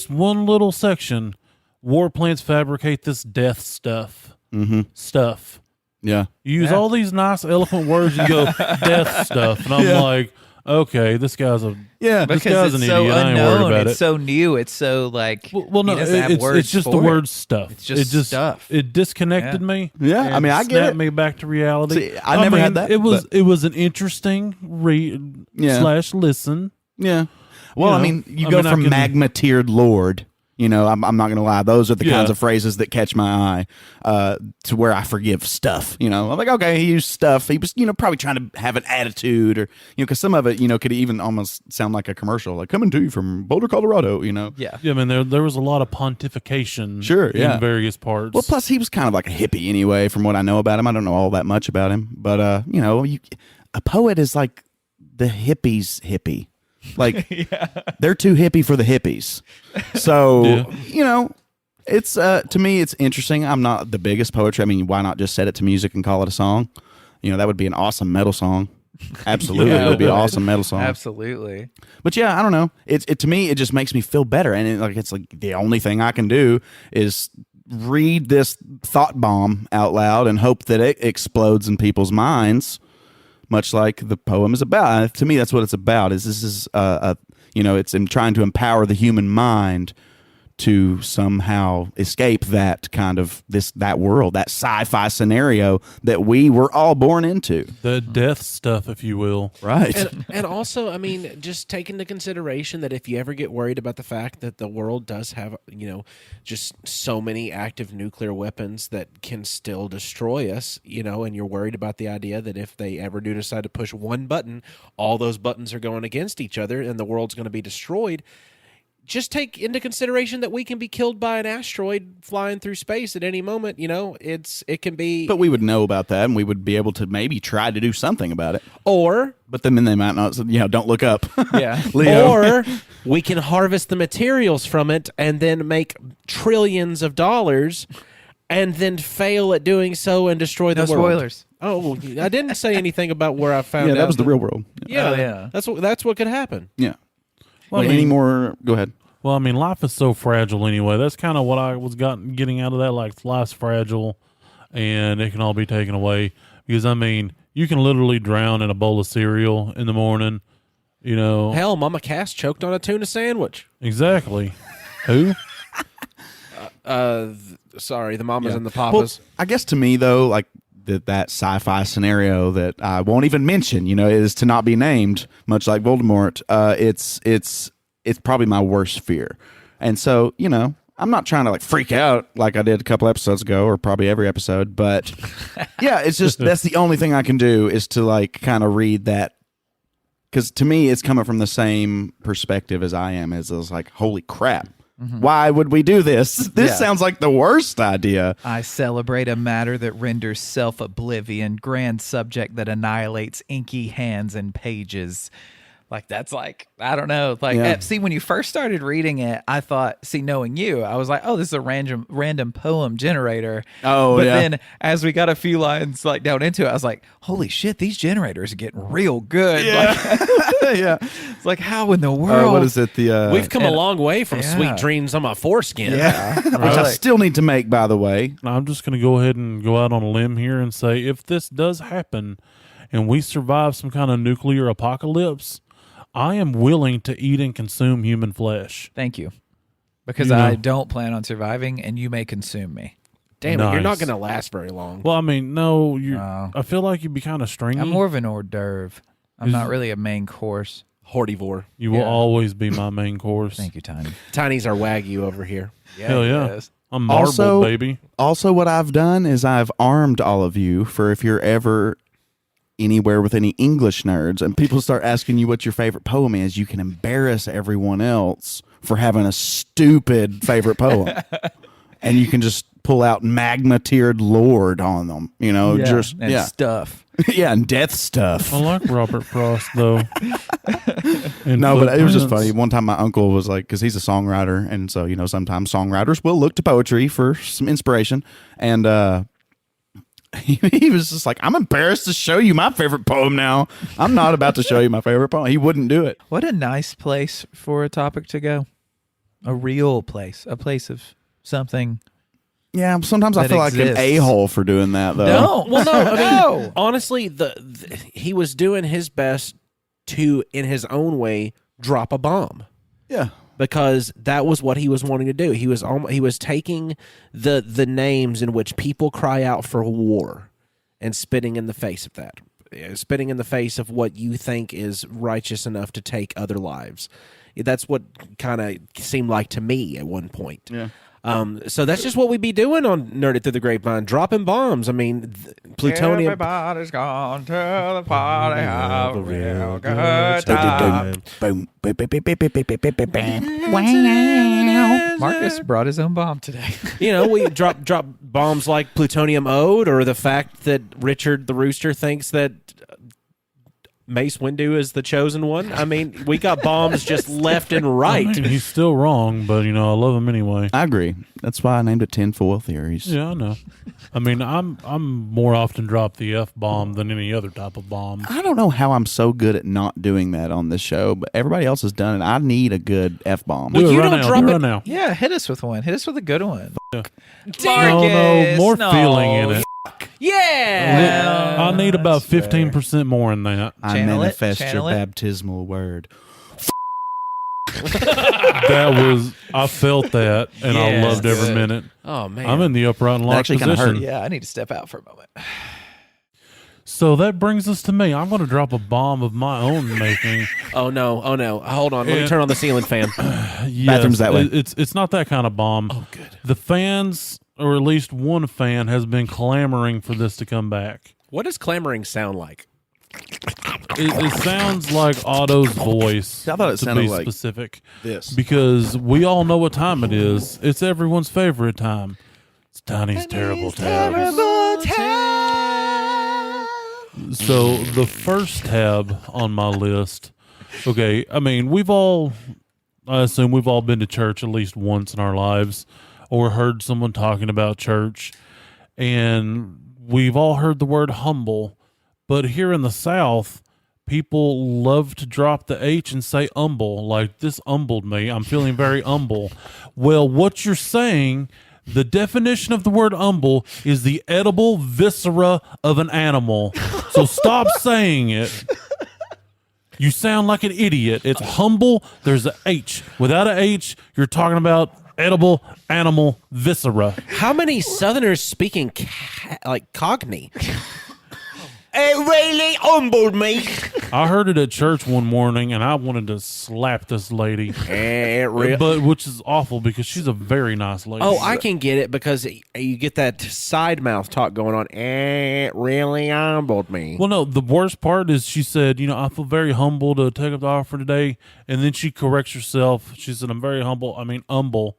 one little section, war plants fabricate this death stuff. Mm-hmm. Stuff. Yeah. You use all these nice eloquent words and you go death stuff, and I'm like, okay, this guy's a this Because guy's it's an so idiot. I ain't unknown. worried about It's it. so new. It's so like Well, no, he doesn't have words it's just for the it. word stuff. It's just stuff. It disconnected me. Yeah, I mean, I get snapped it. me back to reality. See, I never had that, It was but- it was an interesting read Yeah. / listen. Yeah. Well, You I know, mean, you I go mean, I from can- magma tiered lord. I'm not going to lie. Those are the kinds Yeah. of phrases that catch my eye to where I forgive stuff. I'm like, okay, he used stuff. He was, probably trying to have an attitude or, because some of it, could even almost sound like a commercial, like coming to you from Boulder, Colorado, Yeah. Yeah, I mean, there was a lot of pontification Sure, yeah. in various parts. Well, plus he was kind of like a hippie anyway, from what I know about him. I don't know all that much about him, but a poet is like the hippies' hippie. Like they're too hippie for the hippies. So it's to me it's interesting. I'm not the biggest poetry. I mean, why not just set it to music and call it a song? That would be an awesome metal song. Absolutely, Yeah, it would be an it would. awesome metal song. Absolutely. But yeah, I don't know. It to me, it just makes me feel better, and it's like the only thing I can do is read this thought bomb out loud and hope that it explodes in people's minds, much like the poem is about. To me, that's what it's about. It's in trying to empower the human mind to somehow escape that kind of that world, that sci-fi scenario that we were all born into. the death stuff, if you will. Right. And also, I mean, just take into consideration that if you ever get worried about the fact that the world does have, just so many active nuclear weapons that can still destroy us, and you're worried about the idea that if they ever do decide to push one button, all those buttons are going against each other and the world's going to be destroyed. Just take into consideration that we can be killed by an asteroid flying through space at any moment. It can be. But we would know about that, and we would be able to maybe try to do something about it. Or But then they might not. Don't look up. Yeah. Leo. Or we can harvest the materials from it and then make trillions of dollars and then fail at doing so and destroy the No world. spoilers. Oh, I didn't say anything about where I found out. that was the real world. Yeah, Oh, yeah. That's what could happen. Yeah. Well, Any more? Go ahead. Well, I mean, life is so fragile anyway. That's kind of what I was getting out of that. Like, life's fragile, and it can all be taken away. Because, I mean, you can literally drown in a bowl of cereal in the morning, Hell, Mama Cass choked on a tuna sandwich. Exactly. Who? Sorry, the mamas and the Well, papas. I guess to me though, like that sci-fi scenario that I won't even mention, is to not be named, much like Voldemort. It's probably my worst fear, and so I'm not trying to like freak out like I did a couple episodes ago, or probably every episode, but yeah, it's just that's the only thing I can do is to like kind of read that, because to me it's coming from the same perspective as I am. As like, holy crap. Why would we do this? This Yeah. sounds like the worst idea. I celebrate a matter that renders self-oblivion, grand subject that annihilates inky hands and pages. Like, that's like, I don't know. Like, Yeah. see, when you first started reading it, I thought, knowing you, I was like, oh, this is a random poem generator. Oh, but yeah. then as we got a few lines like down into it, I was like, holy shit, these generators are getting real good. Yeah. Like, Yeah. it's like, how in the world? What is it? The We've come a long way from yeah. sweet dreams on my foreskin. yeah, which I Like- still need to make, by the way. I'm just going to go ahead and go out on a limb here and say, if this does happen and we survive some kind of nuclear apocalypse, I am willing to eat and consume human flesh. Thank you. Because You know. I don't plan on surviving, and you may consume me. Damn it, you're not Nice. going to last very long. Well, I mean, no, Oh. I feel like you'd be kind of stringy. I'm more of an hors d'oeuvre. I'm not really a main course. Hordivore. You will Yeah. always be my main course. Thank you, Tiny. Tiny's our Wagyu over here. Hell yeah. yes. I'm marbled, baby. Also, what I've done is I've armed all of you for if you're ever anywhere with any English nerds and people start asking you what your favorite poem is, you can embarrass everyone else for having a stupid favorite poem. And you can just pull out magma-tiered Lord on them, stuff. Yeah, and death stuff. I like Robert Frost, though. No, but it was just funny. One time my uncle was like, because he's a songwriter, and so, sometimes songwriters will look to poetry for some inspiration. And he was just like, I'm embarrassed to show you my favorite poem now. I'm not about to show you my favorite poem. He wouldn't do it. What a nice place for a topic to go. A real place. A place of something. Yeah, sometimes I feel like an a-hole for doing that, though. No. Well, no. I mean, No. honestly, he was doing his best to, in his own way, drop a bomb. Yeah. Because that was what he was wanting to do. He was taking the names in which people cry out for war and spitting in the face of that. Spitting in the face of what you think is righteous enough to take other lives. That's what kind of seemed like to me at one point. Yeah. So that's just what we be doing on Nerd It Through the Grapevine, dropping bombs. I mean, plutonium. Everybody's gone to the party, have a real good time. Boom. Marcus brought his own bomb today. We drop bombs like plutonium ode, or the fact that Richard the Rooster thinks that Mace Windu is the chosen one. I mean, we got bombs just left and right. I mean, he's still wrong, but I love him anyway. I agree. That's why I named it Tinfoil Theories. Yeah, I know. I mean, I'm more often drop the F-bomb than any other type of bomb. I don't know how I'm so good at not doing that on this show, but everybody else has done it. I need a good F-bomb. Do it you right don't now. drop Do it it- right now. Yeah, hit us with one. Hit us with a good one. Yeah. Marcus, More feeling in it. Yeah. I need about 15% more in that. I Channel it, manifest your channel it. baptismal word. I felt that, and I Yes. loved every Good. minute. Oh man. I'm in the upright and locked actually kinda position. hurt. Yeah, I need to step out for a moment. So that brings us to me. I'm going to drop a bomb of my own making. Oh no. Hold on. Let me Yeah. turn on the ceiling fan. Yes, Bathroom's that way. It's not that kind of bomb. Oh, good. The fans, or at least one fan, has been clamoring for this to come back. What does clamoring sound like? It sounds like Otto's voice. I thought it to sounded be like specific. this. Because we all know what time it is. It's everyone's favorite time. It's Tiny's Terrible Tabs. So the first tab on my list. Okay, I mean, I assume we've all been to church at least once in our lives, or heard someone talking about church, and we've all heard the word humble. But here in the South, people love to drop the H and say humble, like this humbled me. I'm feeling very humble. Well, what you're saying, the definition of the word humble is the edible viscera of an animal. So stop saying it. You sound like an idiot. It's humble. There's a H. Without a H, you're talking about edible animal viscera. How many Southerners speaking Cockney? It really humbled me. I heard it at church one morning, and I wanted to slap this lady. But which is awful because she's a very nice lady. Oh, I can get it because you get that side mouth talk going on. It really humbled me. Well, no, the worst part is she said, I feel very humble to take up the offer today. And then she corrects herself. She said, I'm very humble. I mean, humble.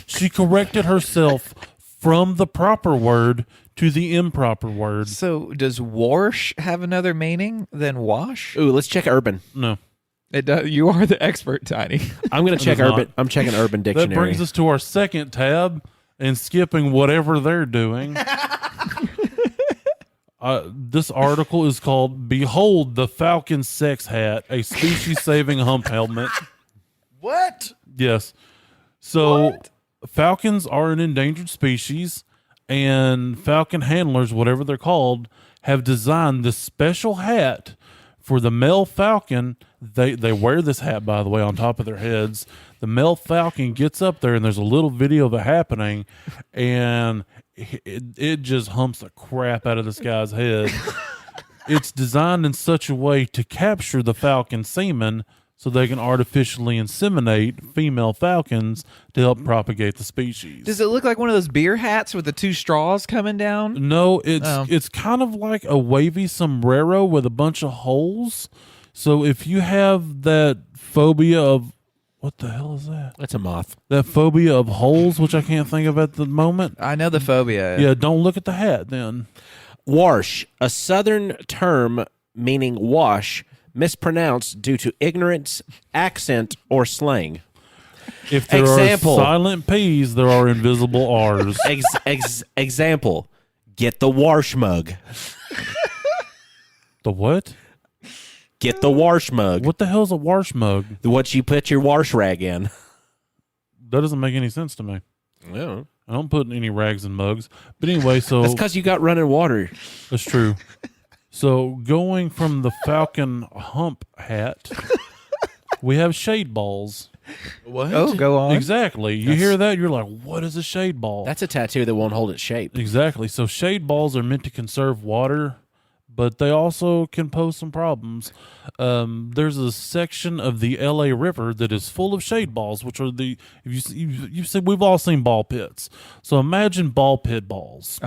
She corrected herself from the proper word to the improper word. So does wash have another meaning than wash? Ooh, let's check Urban. No. It does. You are the expert, Tiny. I'm going to check does not. Urban. I'm checking Urban Dictionary. That brings us to our second tab and skipping whatever they're doing. This article is called Behold the Falcon Sex Hat, a species-saving hump helmet. What? Yes. So falcons are an endangered species, and falcon handlers, whatever they're called, have designed this special hat for the male falcon. They wear this hat, by the way, on top of their heads. The male falcon gets up there, and there's a little video of it happening, and it just humps the crap out of this guy's head. It's designed in such a way to capture the falcon semen so they can artificially inseminate female falcons to help propagate the species. Does it look like one of those beer hats with the 2 straws coming down? No, it's kind of like a wavy sombrero with a bunch of holes. So if you have that phobia of, what the hell is that? That's a moth. That phobia of holes, which I can't think of at the moment. I know the phobia. Yeah, don't look at the hat then. Wash, a southern term meaning wash, mispronounced due to ignorance, accent, or slang. If there Example. are silent P's, there are invisible R's. Example, get the wash mug. The what? Get the wash mug. What the hell's a wash mug? What you put your wash rag in. That doesn't make any sense to me. Yeah. I don't put any rags in mugs. But anyway, so... That's because you got running water. That's true. So going from the falcon hump hat, we have shade balls. What? Oh, go on. Exactly. You hear that, you're like, what is a shade ball? That's a tattoo that won't hold its shape. Exactly. So shade balls are meant to conserve water, but they also can pose some problems. There's a section of the LA River that is full of shade balls, which are you've seen, we've all seen ball pits. So imagine ball pit balls,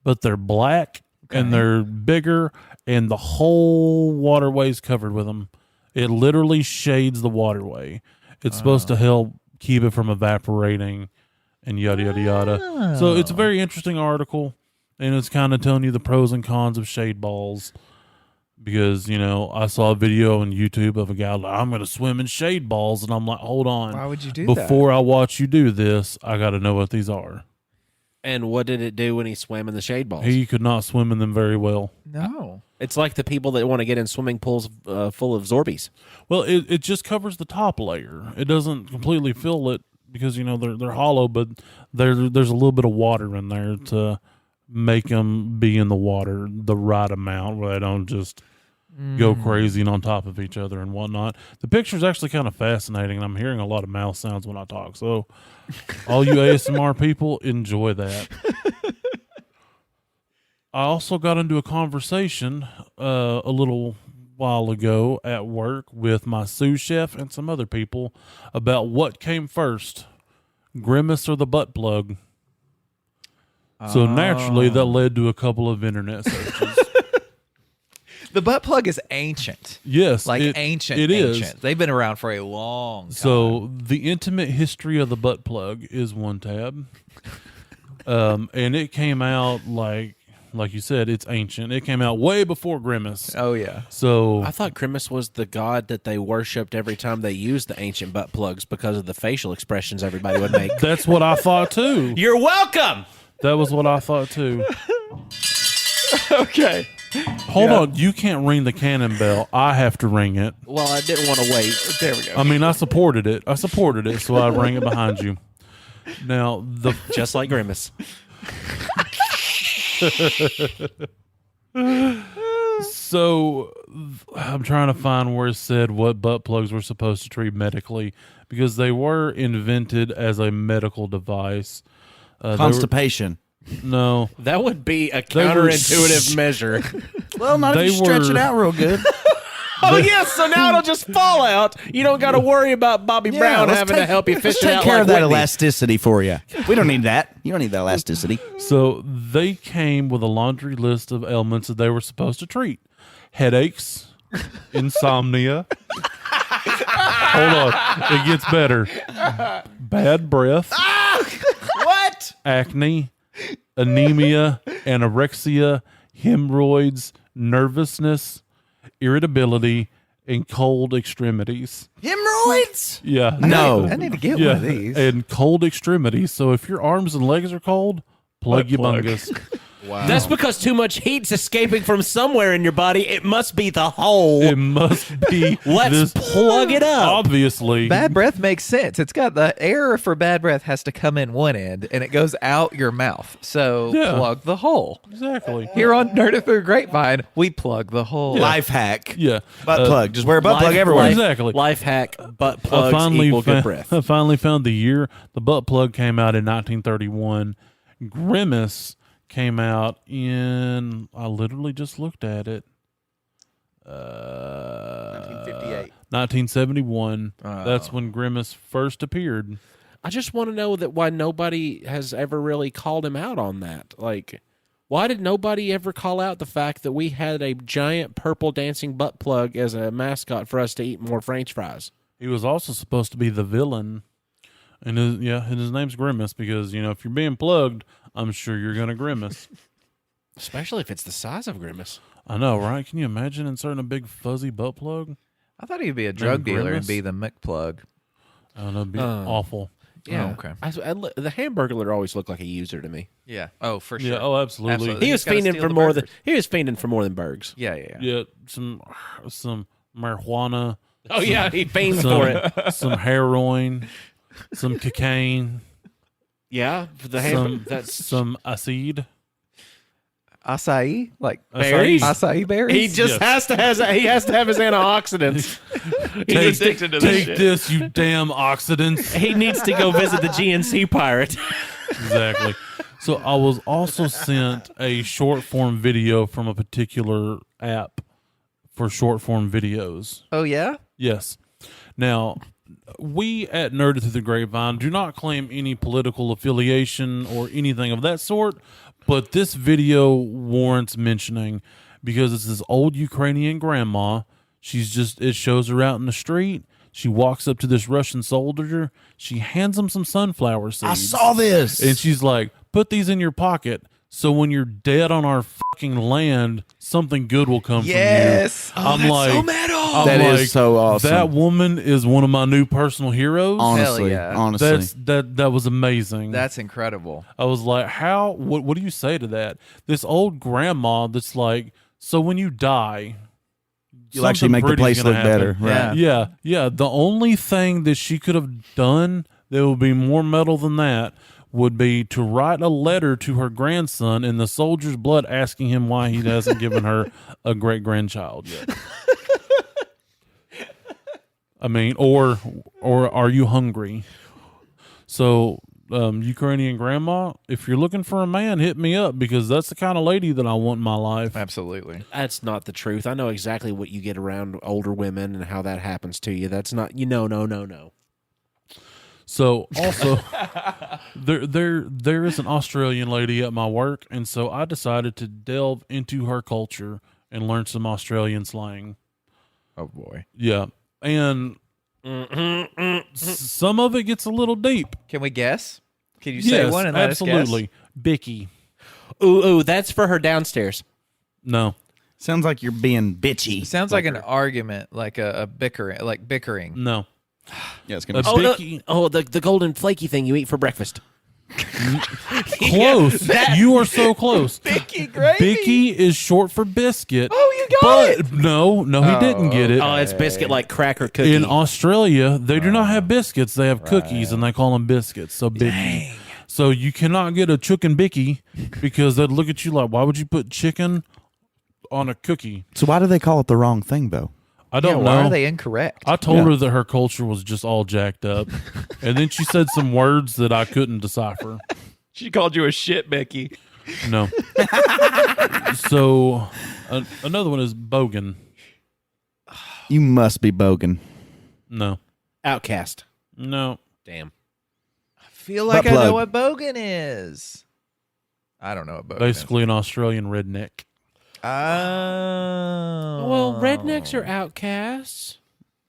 but they're black and they're bigger, and the whole waterway's covered with them. It literally shades the waterway. It's supposed to help keep it from evaporating and yada, yada, yada. So it's a very interesting article, and it's kind of telling you the pros and cons of shade balls. Because, I saw a video on YouTube of a guy like, I'm going to swim in shade balls. And I'm like, hold on. Why would you do that? Before I watch you do this, I got to know what these are. And what did it do when he swam in the shade balls? He could not swim in them very well. No. It's like the people that want to get in swimming pools full of Zorbies. Well, it just covers the top layer. It doesn't completely fill it because, they're hollow, but there's a little bit of water in there to make them be in the water the right amount where they don't just go crazy and on top of each other and whatnot. The picture's actually kind of fascinating, and I'm hearing a lot of mouth sounds when I talk. So all you ASMR people, enjoy that. I also got into a conversation a little while ago at work with my sous chef and some other people about what came first, Grimace or the butt plug. So naturally, that led to a couple of internet searches. The butt plug is ancient. Yes. Ancient. It is. They've been around for a long time. So the intimate history of the butt plug is one tab. And it came out like you said, it's ancient. It came out way before Grimace. Oh, yeah. So I thought Grimace was the god that they worshipped every time they used the ancient butt plugs because of the facial expressions everybody would make. that's what I thought too. You're welcome! That was what I thought too. Okay. Hold on. You can't ring the cannon bell. I have to ring it. Well, I didn't want to wait. There we go. I mean, I supported it, so I rang it behind you. Now, Just like Grimace. So I'm trying to find where it said what butt plugs were supposed to treat medically, because they were invented as a medical device. Constipation. No. That would be a They were counterintuitive measure. Well, not if you stretch it out real good. Oh, yes, so now it'll just fall out. You don't got to worry about Bobby Brown having to help you fish it Take out care like of that Whitney. elasticity for you. We don't need that. You don't need that elasticity. So they came with a laundry list of ailments that they were supposed to treat. Headaches, insomnia. Hold on. It gets better. Bad breath. What? Acne, anemia, anorexia, hemorrhoids, nervousness, irritability, and cold extremities. Hemorrhoids? Yeah. No. I need to get Yeah. one of these. And cold extremities. So if your arms and legs are cold, plug your plug. bungus. Wow. That's because too much heat's escaping from somewhere in your body. It must be the hole. It must be. Let's this, plug it up. obviously. Bad breath makes sense. It's got the air for bad breath has to come in one end and it goes out your mouth. So Yeah. plug the hole. Exactly. Here on Nerd It Through Grapevine, we plug the hole. Life hack. Yeah. Butt plug. Just wear a butt plug everywhere. Exactly. Life hack, butt plugs equal good breath. I finally found the year. The butt plug came out in 1931. Grimace came out in, I literally just looked at it. 1958. 1971. That's when Grimace first appeared. I just want to know that why nobody has ever really called him out on that. Like, why did nobody ever call out the fact that we had a giant purple dancing butt plug as a mascot for us to eat more French fries? He was also supposed to be the villain. And his name's Grimace because, if you're being plugged, I'm sure you're going to grimace. Especially if it's the size of Grimace. I know, right? Can you imagine inserting a big fuzzy butt plug? I thought he'd be a drug dealer Grimace? and be the McPlug. I don't know, it'd be awful. Yeah. Oh, okay. The Hamburglar always looked like a user to me. Yeah. Oh, for sure. Yeah, oh, absolutely. He was fiending for more than Bergs. Yeah. Yeah, some marijuana. Oh yeah, he fiends for it. Some heroin, some cocaine, Yeah, some acid. Acai? Like Berries? Acai berries? He just has to have his antioxidants. Take this, you damn oxidants. He needs to go visit the GNC pirate. Exactly. So I was also sent a short form video from a particular app for short form videos. Oh, yeah? Yes. Now, we at Nerded Through the Grapevine do not claim any political affiliation or anything of that sort, but this video warrants mentioning because it's this old Ukrainian grandma. It shows her out in the street. She walks up to this Russian soldier. She hands him some sunflower seeds. I saw this. And she's like, put these in your pocket so when you're dead on our fucking land, something good will come Yes. from you. I'm like, so metal. That is so awesome. That woman is one of my new personal heroes. Honestly, yeah. honestly. That was amazing. That's incredible. I was like, how? What do you say to that? This old grandma that's like, so when you die, You'll actually make the place look better. Right. Yeah. The only thing that she could have done that would be more metal than that would be to write a letter to her grandson in the soldier's blood asking him why he hasn't given her a great-grandchild yet. I mean, or are you hungry? So, Ukrainian grandma, if you're looking for a man, hit me up because that's the kind of lady that I want in my life. Absolutely. That's not the truth. I know exactly what you get around older women and how that happens to you. That's not no. So also, there is an Australian lady at my work, and so I decided to delve into her culture and learn some Australian slang. Oh, boy. Yeah, and some of it gets a little deep. Can we guess? Can you say one and let us absolutely. guess? Bicky. Ooh, that's for her downstairs. No. Sounds like you're being bitchy. Sounds like an argument, like a bickering. No. Yeah, it's gonna be. Bicky. The golden flaky thing you eat for breakfast. Close. You are so close. Bicky gravy. Bicky is short for biscuit. Oh, you got it. No, he didn't get it. Oh, it's biscuit like cracker cookie. In Australia, they do not have biscuits. They have cookies, and they call them biscuits. So Bicky. So you cannot get a chicken Bicky because they'd look at you like, why would you put chicken on a cookie? So why do they call it the wrong thing though? I don't know. Why are they incorrect? I told her that her culture was just all jacked up. And then she said some words that I couldn't decipher. She called you a shit, Mickey. No. So another one is bogan. You must be bogan. No. Outcast. No. Damn. I feel like Butt I plug. know what bogan is. I don't know what bogan Basically an Australian redneck. is. Oh. Well, rednecks are outcasts.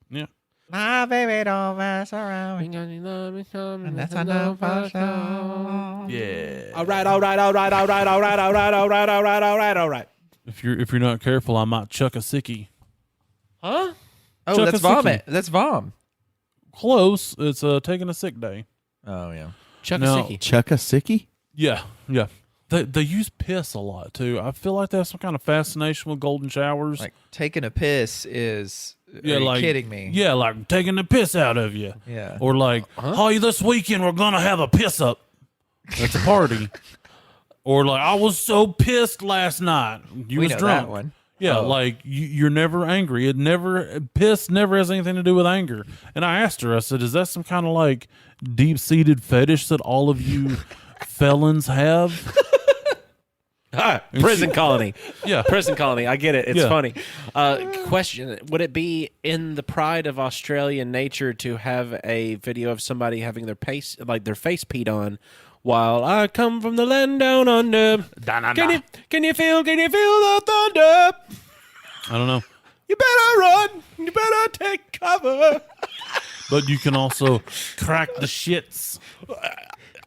Yeah. My baby don't mess around. And that's enough for sure. Yeah. All right. If you're not careful, I might chuck a sickie. Huh? Oh, Chuck that's a sickie. vomit. That's vom. Close. It's taking a sick day. Oh, yeah. Chuck Now- a sickie. Chuck a sickie? Yeah. They use piss a lot too. I feel like they have some kind of fascination with golden showers. Like, taking a piss is... yeah, are you like kidding me? Yeah, like taking the piss out of you. Yeah. Or like, oh, this weekend we're gonna have a piss up. That's a party. Or like, I was so pissed last night. You We was know drunk. that one. Yeah, Oh. like you're never angry. Piss never has anything to do with anger. And I asked her, I said, is that some kind of like deep seated fetish that all of you felons have? Prison colony. Yeah. Prison colony. I get it. It's Yeah. funny. Question: would it be in the pride of Australian nature to have a video of somebody having their face peed on while I come from the land down under? Can you feel the thunder? I don't know. You better run. You better take cover. But you can also crack the shits.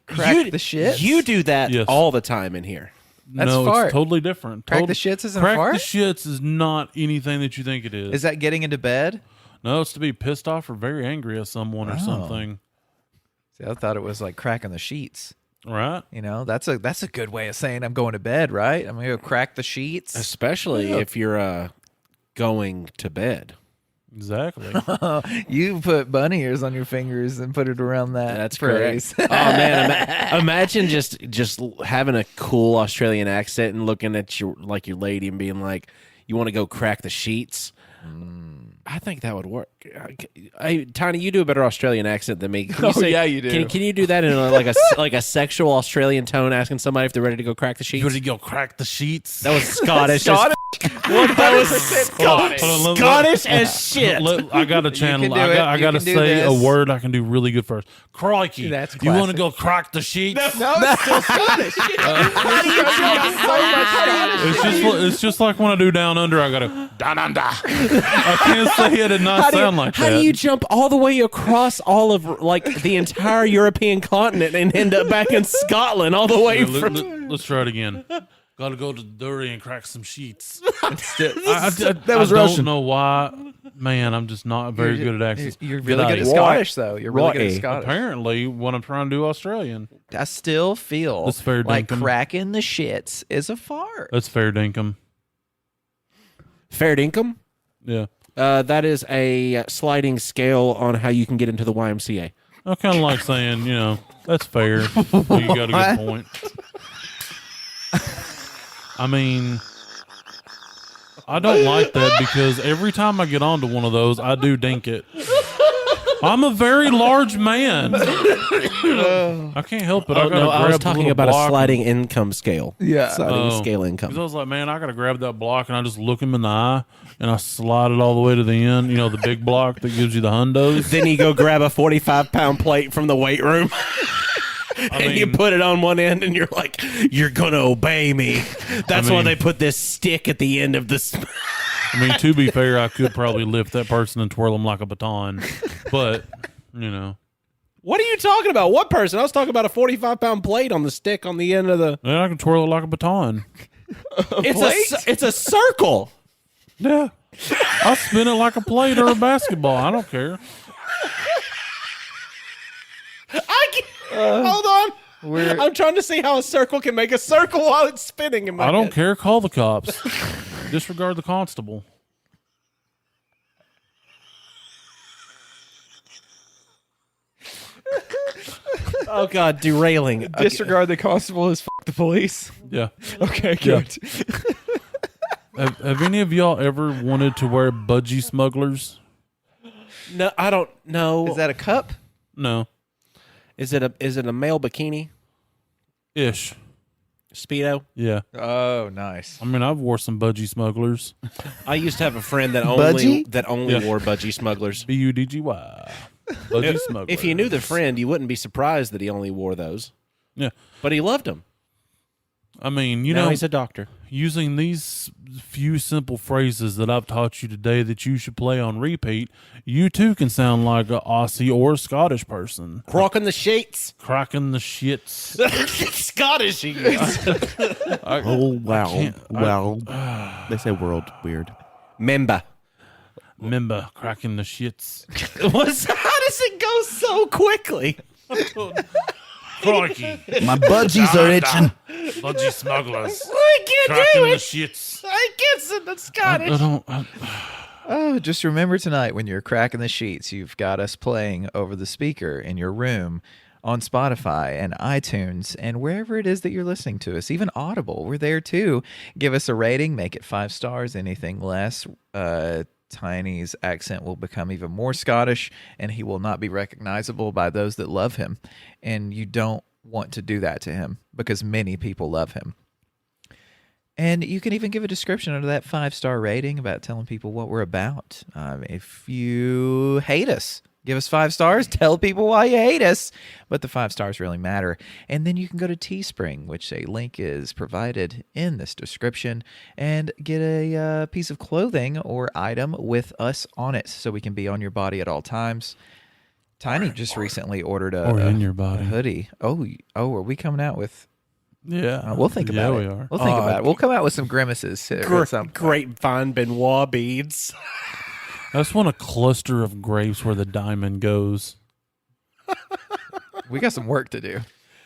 Crack the shits? You do that Yes. all the time in here. That's no, fart. it's totally different. Crack the shits isn't a crack fart? the shits is not anything that you think it is. Is that getting into bed? No, it's to be pissed off or very angry at someone or something. See, I thought it was like cracking the sheets. Right? You know, that's a good way of saying I'm going to bed, right? I'm going to go crack the sheets. Especially if you're going to bed. Exactly. You put bunny ears on your fingers and put it around that. That's phrase. correct. Oh man, imagine just having a cool Australian accent and looking at your lady and being like, "You want to go crack the sheets?" I think that would work. Tiny, you do a better Australian accent than me. Can you yeah, you do. Can you do that in like a sexual Australian tone, asking somebody if they're ready to go crack the sheets? You ready to go crack the sheets? That was Scottish. Scottish? What? That was Scottish. Hold on, Scottish as shit. I got to channel. can do it. I got to You can do say a this. word I can do really good first. Crikey. That's you want to classic. go crack the sheets? No, it's still Scottish. It's just like when I do down under, I got to down under. I can't say it and not sound like How that. do you jump all the way across all of the entire European continent and end up back in Scotland all the way Yeah, from? let's try it again. Got to go to Dora and crack some sheets. That was I Russian. don't know why. Man, I'm just not very good at accents. You're Get really out good of at here. Scottish, though. You're really good at Right. Scottish. Apparently, when I'm trying to do Australian. I still feel That's fair like dinkum. cracking the shits is a fart. That's fair dinkum. Fair dinkum? Yeah. That is a sliding scale on how you can get into the YMCA. I kind of like saying, that's fair. You got a good point. I mean, I don't like that because every time I get onto one of those, I do dink it. I'm a very large man. I can't help it. I gotta I was grab the talking little about block. a sliding income scale. Yeah. Sliding Oh. scale Because I income. was like, man, I gotta grab that block and I just look him in the eye and I slide it all the way to the end. The big block that gives you the hundos. Then you go grab a 45-pound plate from the weight room. And you put it on one end and you're like, you're going to obey me. That's why mean- they put this stick at the end of this. I mean, to be fair, I could probably lift that person and twirl them like a baton, but What are you talking about? What person? I was talking about a 45-pound plate on the stick on the end of the. yeah, I can twirl it like a baton. It's a circle. Yeah, I'll spin it like a plate or a basketball. I don't care. Hold on. I'm trying to see how a circle can make a circle while it's spinning in my I don't head. care. Call the cops. Disregard the constable. Oh God, derailing. Disregard the constable is fuck the police. Yeah. Okay, good. Have any of y'all ever wanted to wear budgie smugglers? No, I don't know. Is that a cup? No. Is it a male bikini Ish. speedo? Yeah. Oh, nice. I mean, I've wore some budgie smugglers. I used to have a friend that Budgie? only Yeah. wore budgie smugglers. BUDGY. Budgie smugglers. If you knew the friend, you wouldn't be surprised that he only wore those. Yeah. But he loved them. I mean, Now he's a doctor. using these few simple phrases that I've taught you today that you should play on repeat, you too can sound like an Aussie or a Scottish person. Crocking the sheets. Cracking the shits. Scottish he is. Oh, wow. can't- Well, they say world weird. Member. Remember, cracking the shits. How does it go so quickly? Crikey. My budgies are itching. Budgie smugglers. I can't Cracking do the it. shits. I can't sit the I Scottish. don't. Oh, just remember tonight when you're cracking the sheets, you've got us playing over the speaker in your room on Spotify and iTunes and wherever it is that you're listening to us, even Audible. We're there too. Give us a rating, make it 5 stars. Anything less, Tiny's accent will become even more Scottish and he will not be recognizable by those that love him. And you don't want to do that to him because many people love him. And you can even give a description under that 5-star rating about telling people what we're about. If you hate us, give us 5 stars. Tell people why you hate us. But the 5 stars really matter. And then you can go to Teespring, which a link is provided in this description, and get a piece of clothing or item with us on it so we can be on your body at all times. Tiny just recently ordered in your body. a hoodie. Oh, are we coming out with... Yeah. We'll think about it. We are. We'll think about it. We'll come out with some grimaces. Grapevine Benoit beads. I just want a cluster of grapes where the diamond goes. We got some work to do.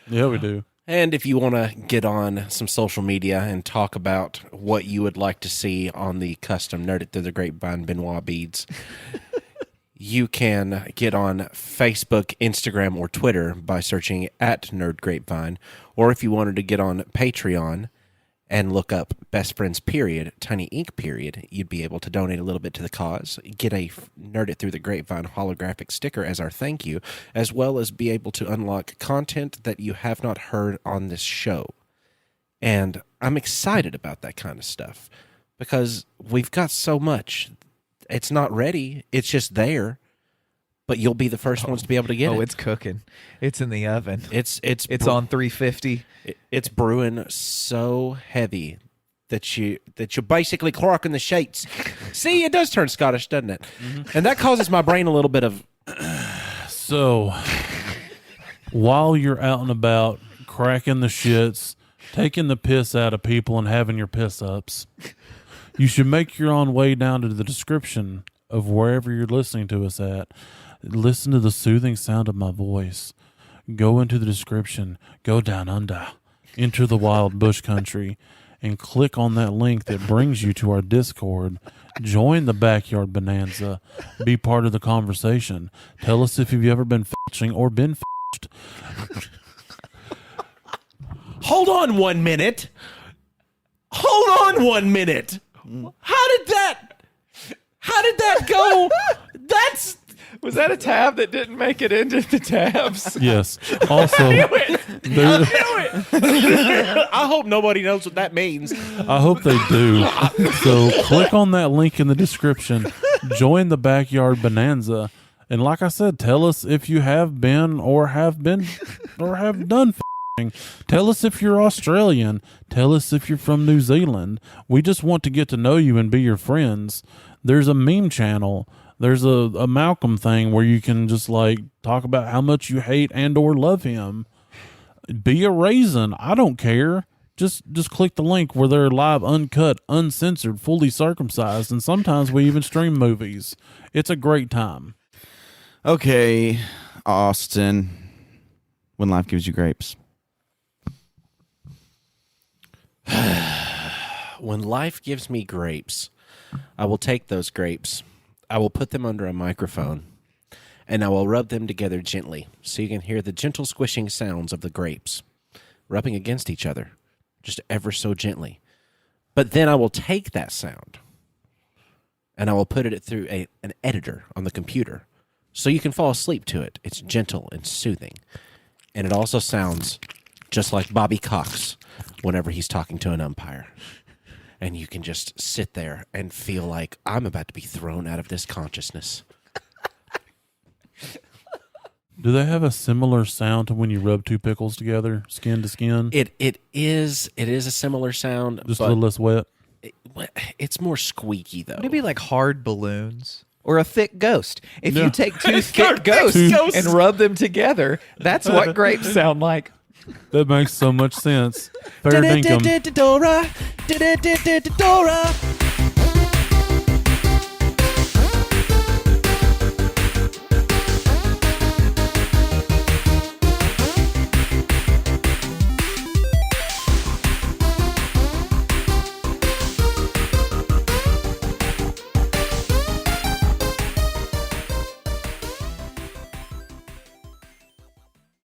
Yeah, we do. And if you want to get on some social media and talk about what you would like to see on the custom Nerd It Through the Grapevine Benoit beads, you can get on Facebook, Instagram, or Twitter by searching at Nerd Grapevine. Or if you wanted to get on Patreon and look up Best Friends period, Tiny Ink period, you'd be able to donate a little bit to the cause, get a Nerd It Through the Grapevine holographic sticker as our thank you, as well as be able to unlock content that you have not heard on this show. And I'm excited about that kind of stuff because we've got so much. It's not ready. It's just there. But you'll be the first ones to be able to get it. Oh, it's cooking. It's in the oven. It's on 350. It's brewing so heavy that you're basically clocking the sheets. See, it does turn Scottish, doesn't it? Mm-hmm. And that causes my brain a little bit of... So, while you're out and about, cracking the shits, taking the piss out of people and having your piss ups, you should make your own way down to the description of wherever you're listening to us at. Listen to the soothing sound of my voice. Go into the description. Go down under, into the wild bush country, and click on that link that brings you to our Discord. Join the Backyard Bonanza. Be part of the conversation. Tell us if you've ever been fetching or been fetched. Hold on 1 minute. Hold on 1 minute. How did that go? Was that a tab that didn't make it into the tabs? Yes. Also, I hope nobody knows what that means. I hope they do. So click on that link in the description. Join the Backyard Bonanza. And like I said, tell us if you have been or have done f***ing. Tell us if you're Australian. Tell us if you're from New Zealand. We just want to get to know you and be your friends. There's a meme channel. There's a Malcolm thing where you can just like talk about how much you hate and or love him. Be a raisin. I don't care. Just click the link where they're live, uncut, uncensored, fully circumcised, and sometimes we even stream movies. It's a great time. Okay, Austin. When life gives you grapes. When life gives me grapes, I will take those grapes. I will put them under a microphone, and I will rub them together gently so you can hear the gentle squishing sounds of the grapes rubbing against each other, just ever so gently. But then I will take that sound, and I will put it through an editor on the computer so you can fall asleep to it. It's gentle and soothing, and it also sounds just like Bobby Cox whenever he's talking to an umpire. And you can just sit there and feel like I'm about to be thrown out of this consciousness. Do they have a similar sound to when you rub two pickles together, skin to skin? It is a similar sound, just a little less wet. It's more squeaky though. Maybe like hard balloons or a thick ghost. If Yeah. you take two thick ghosts and rub them together, that's what grapes sound like. That makes so much sense. Fair dinkum. Dora, Dora.